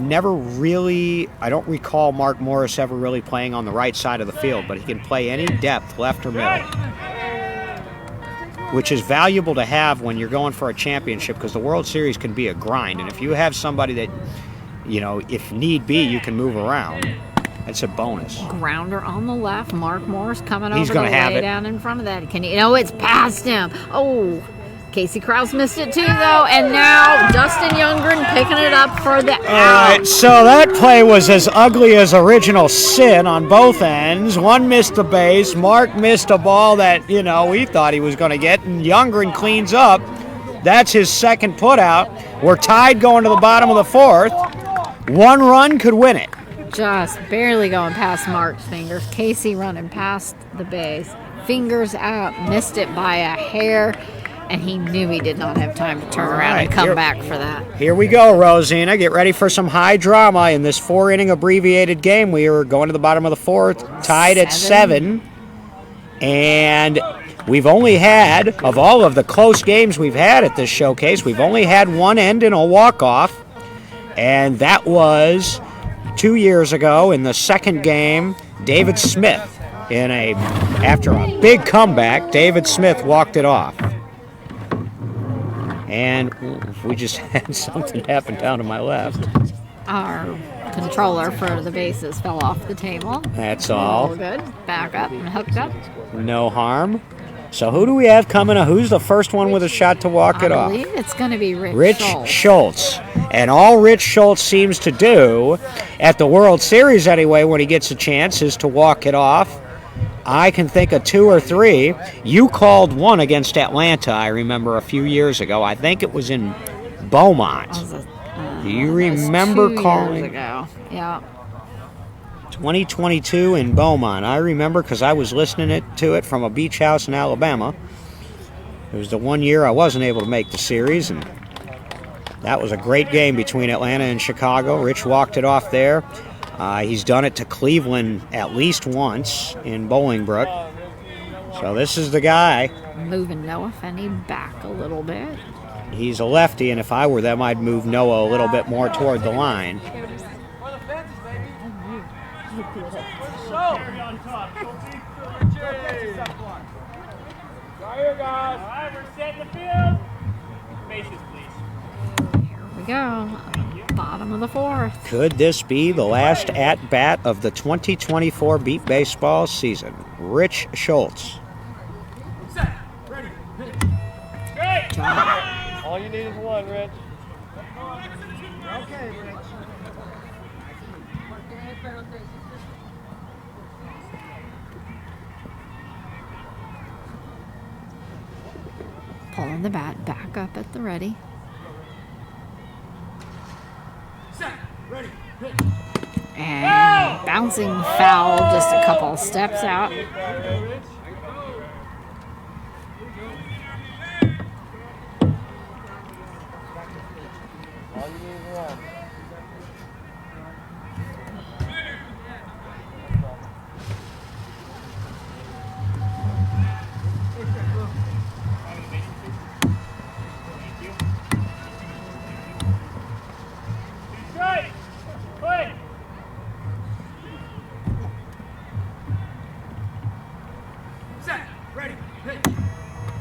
don't recall Mark Morris ever really playing on the right side of the field, but he can play any depth, left or middle, which is valuable to have when you're going for a championship because the World Series can be a grind. And if you have somebody that, if need be, you can move around, that's a bonus. Grounder on the left. Mark Morris coming He's over to gonna have lay it. down in front of that. It's past him. Oh, Casey Krause missed it too, though. And now Dustin Youngren picking it up for the All out. right, so that play was as ugly as original sin on both ends. One missed the base. Mark missed a ball that, we thought he was going to get, and Youngren cleans up. That's his second putout. We're tied going to the bottom of the 4th. 1 run could win it. Just barely going past Mark's fingers. Casey running past the base. Fingers out. Missed it by a hair. And he knew he did not have time to turn around and come back for that. Here we go, Rosina. Get ready for some high drama in this 4-inning abbreviated game. We are going to the bottom of the 4th, tied at 7. And we've only had, of all of the close games we've had at this showcase, we've only had one end in a walk-off. And that was 2 years ago in the second game. David Smith, after a big comeback, David Smith walked it off. And we just had something happen down to my left. Our controller for the bases fell off the table. That's all. Good. Back up and hooked up. No harm. So who do we have coming? Who's the first one with a shot to walk it I off? believe it's going to be Rich Schultz. And all Rich Schultz seems to do, at the World Series anyway, when he gets a chance, is to walk it off. I can think of 2 or 3. You called one against Atlanta, I remember, a few years ago. I think it was in Beaumont. Do you remember 2 calling? years ago. Yeah. 2022 in Beaumont. I remember because I was listening to it from a beach house in Alabama. It was the one year I wasn't able to make the series, and that was a great game between Atlanta and Chicago. Rich walked it off there. He's done it to Cleveland at least once in Bolingbrook. So this is the guy. Moving Noah Fenney back a little bit. He's a lefty, and if I were them, I'd move Noah a little bit more toward the line. Right here, guys. All right, we're setting the field. Bases, please. Here we go. Bottom of the 4th. Could this be the last at-bat of the 2024 Beat Baseball season? Rich Schultz. Great. All you need is one, Rich. Pulling the bat back up at the ready. And bouncing foul just a couple steps out.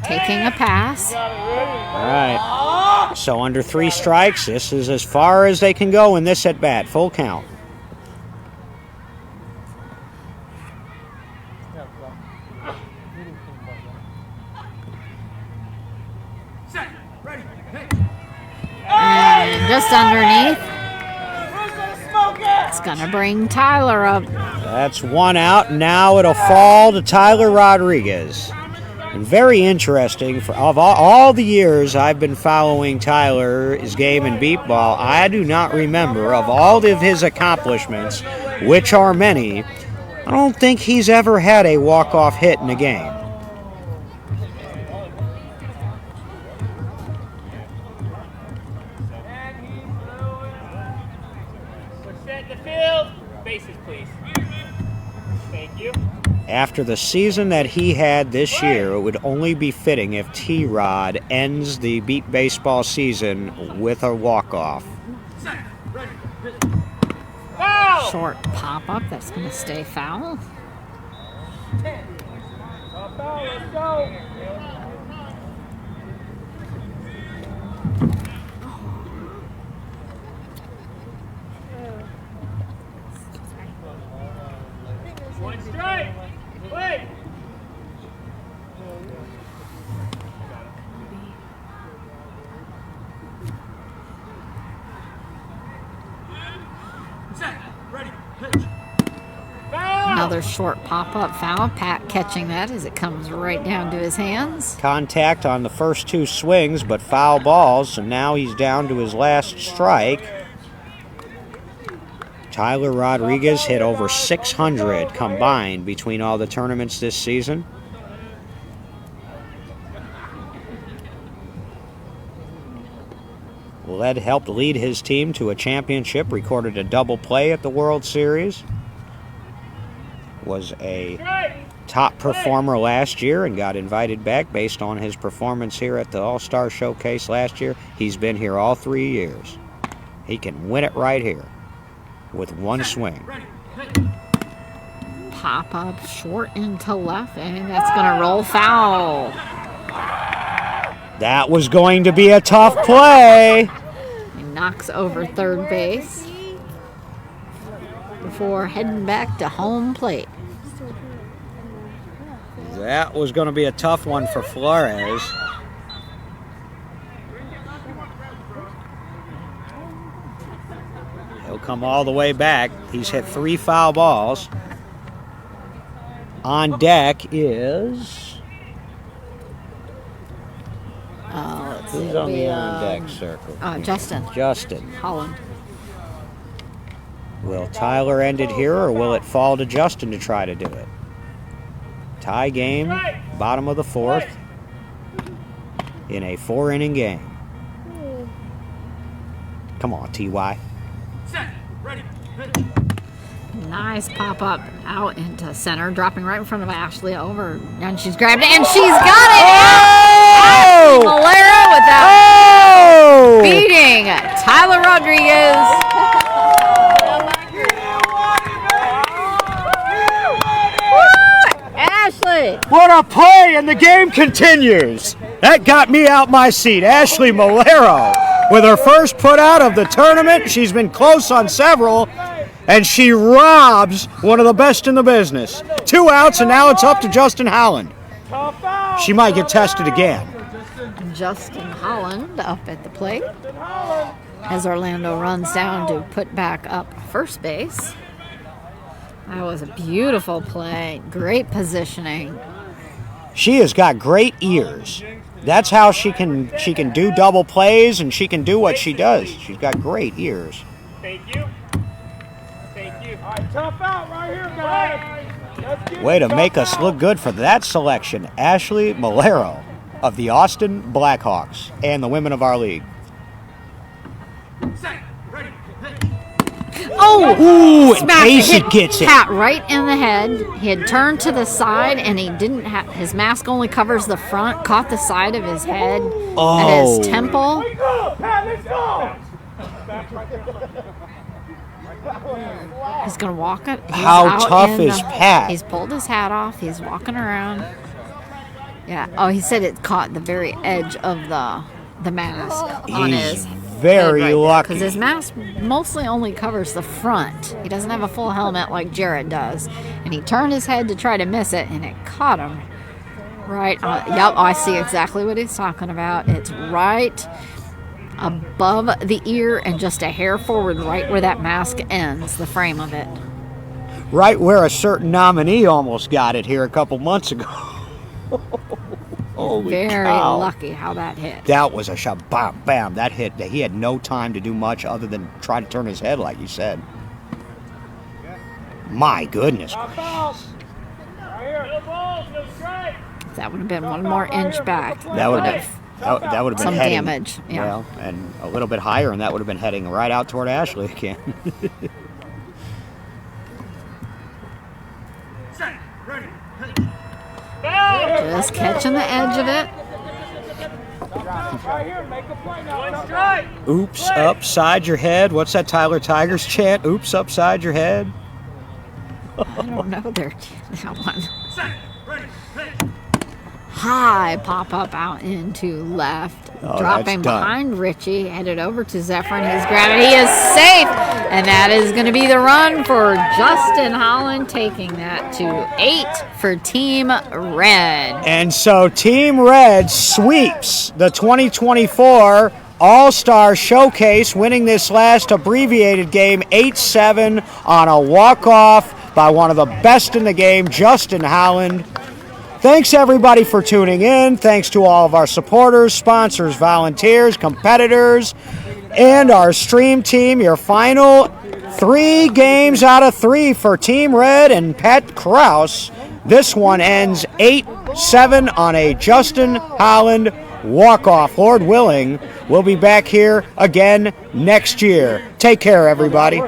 Taking a pass. All right. So under 3 strikes, this is as far as they can go in this at bat. Full count. And just underneath. It's going to bring Tyler up. That's 1 out. Now it'll fall to Tyler Rodriguez. And very interesting, for of all the years I've been following Tyler's game in beep ball, I do not remember, of all of his accomplishments, which are many, I don't think he's ever had a walk-off hit in a game. Set the field. Bases, please. Thank you. After the season that he had this year, it would only be fitting if T-Rod ends the beat baseball season with a walk-off. Foul! Short pop-up. That's going to stay foul. Let's go. One strike. Wait. Foul! Another short pop-up foul. Pat catching that as it comes right down to his hands. Contact on the first 2 swings, but foul balls, so now he's down to his last strike. Tyler Rodriguez hit over 600 combined between all the tournaments this season. Led helped lead his team to a championship, recorded a double play at the World Series. Was a top performer last year and got invited back based on his performance here at the All-Star Showcase last year. He's been here all 3 years. He can win it right here with 1 swing. Pop up short into left, and that's going to roll foul. That was going to be a tough play. He knocks over third base before heading back to home plate. That was going to be a tough one for Flores. He'll come all the way back. He's hit 3 foul balls. On deck is... Let's see, Who's it'll on be, the on-deck circle? Justin Justin. Holland. Will Tyler end it here, or will it fall to Justin to try to do it? Tie game, bottom of the 4th, in a 4-inning game. Come on, T.Y. Nice pop-up out into center, dropping right in front of Ashley over, and she's grabbed it, and she's got it! Oh! Malera with that Oh! beating Tyler Rodriguez. Ashley! What a play, and the game continues. That got me out my seat. Ashley Malero with her first putout of the tournament. She's been close on several, and she robs one of the best in the business. 2 outs, and now it's up to Justin Holland. She might get tested again. Justin Holland up at the plate as Orlando runs down to put back up first base. That was a beautiful play. Great positioning. She has got great ears. That's how she can do double plays, and she can do what she does. She's got great ears. Thank you. Thank you. All right, tough out right here, guys. Let's get Way it, to tough make us out. look good for that selection. Ashley Malero of the Austin Blackhawks and the women of our league. Oh! Ooh, and Smacked Casey hit gets it. Pat right in the head. He had turned to the side, and he didn't have his mask only covers the front. Caught the side of his head at Oh. his temple. Let's go, Pat, let's go. He's gonna walk it. He's How out tough in is the- Pat? He's pulled his hat off. He's walking around. Yeah. Oh, he said it caught the very edge of the mask on He's his very lucky. because his mask mostly only covers the front. He doesn't have a full helmet like Jared does, and he turned his head to try to miss it, and it caught him right on. Yep, I see exactly what he's talking about. It's right above the ear and just a hair forward, right where that mask ends, the frame of it. Right where a certain nominee almost got it here a couple months ago. Holy Very cow. lucky how that hit. That was a shot. Bam, bam. That hit. He had no time to do much other than try to turn his head, like you said. My goodness. Tough out. Right here. No balls, no strike. If that would have been one more inch back, That would have that would have been some heading, damage. Yeah. Well, and a little bit higher, and that would have been heading right out toward Ashley again. Just catching the edge of it. Right here, make a play now. One Tough out. strike. Oops, upside your head. What's that Tyler Tigers chant? Oops, upside your head. I don't know that one. High pop up out into left, Oh, dropping that's done. behind Richie, headed over to Zephyr, and he's grabbing. He is safe, and that is going to be the run for Justin Holland, taking that to 8 for Team Red. And so Team Red sweeps the 2024 All-Star Showcase, winning this last abbreviated game 8-7 on a walk-off by one of the best in the game, Justin Holland. Thanks, everybody, for tuning in. Thanks to all of our supporters, sponsors, volunteers, competitors, and our stream team. Your final 3 games out of 3 for Team Red and Pat Kraus. This one ends 8-7 on a Justin Holland walk-off. Lord willing, we'll be back here again next year. Take care, everybody.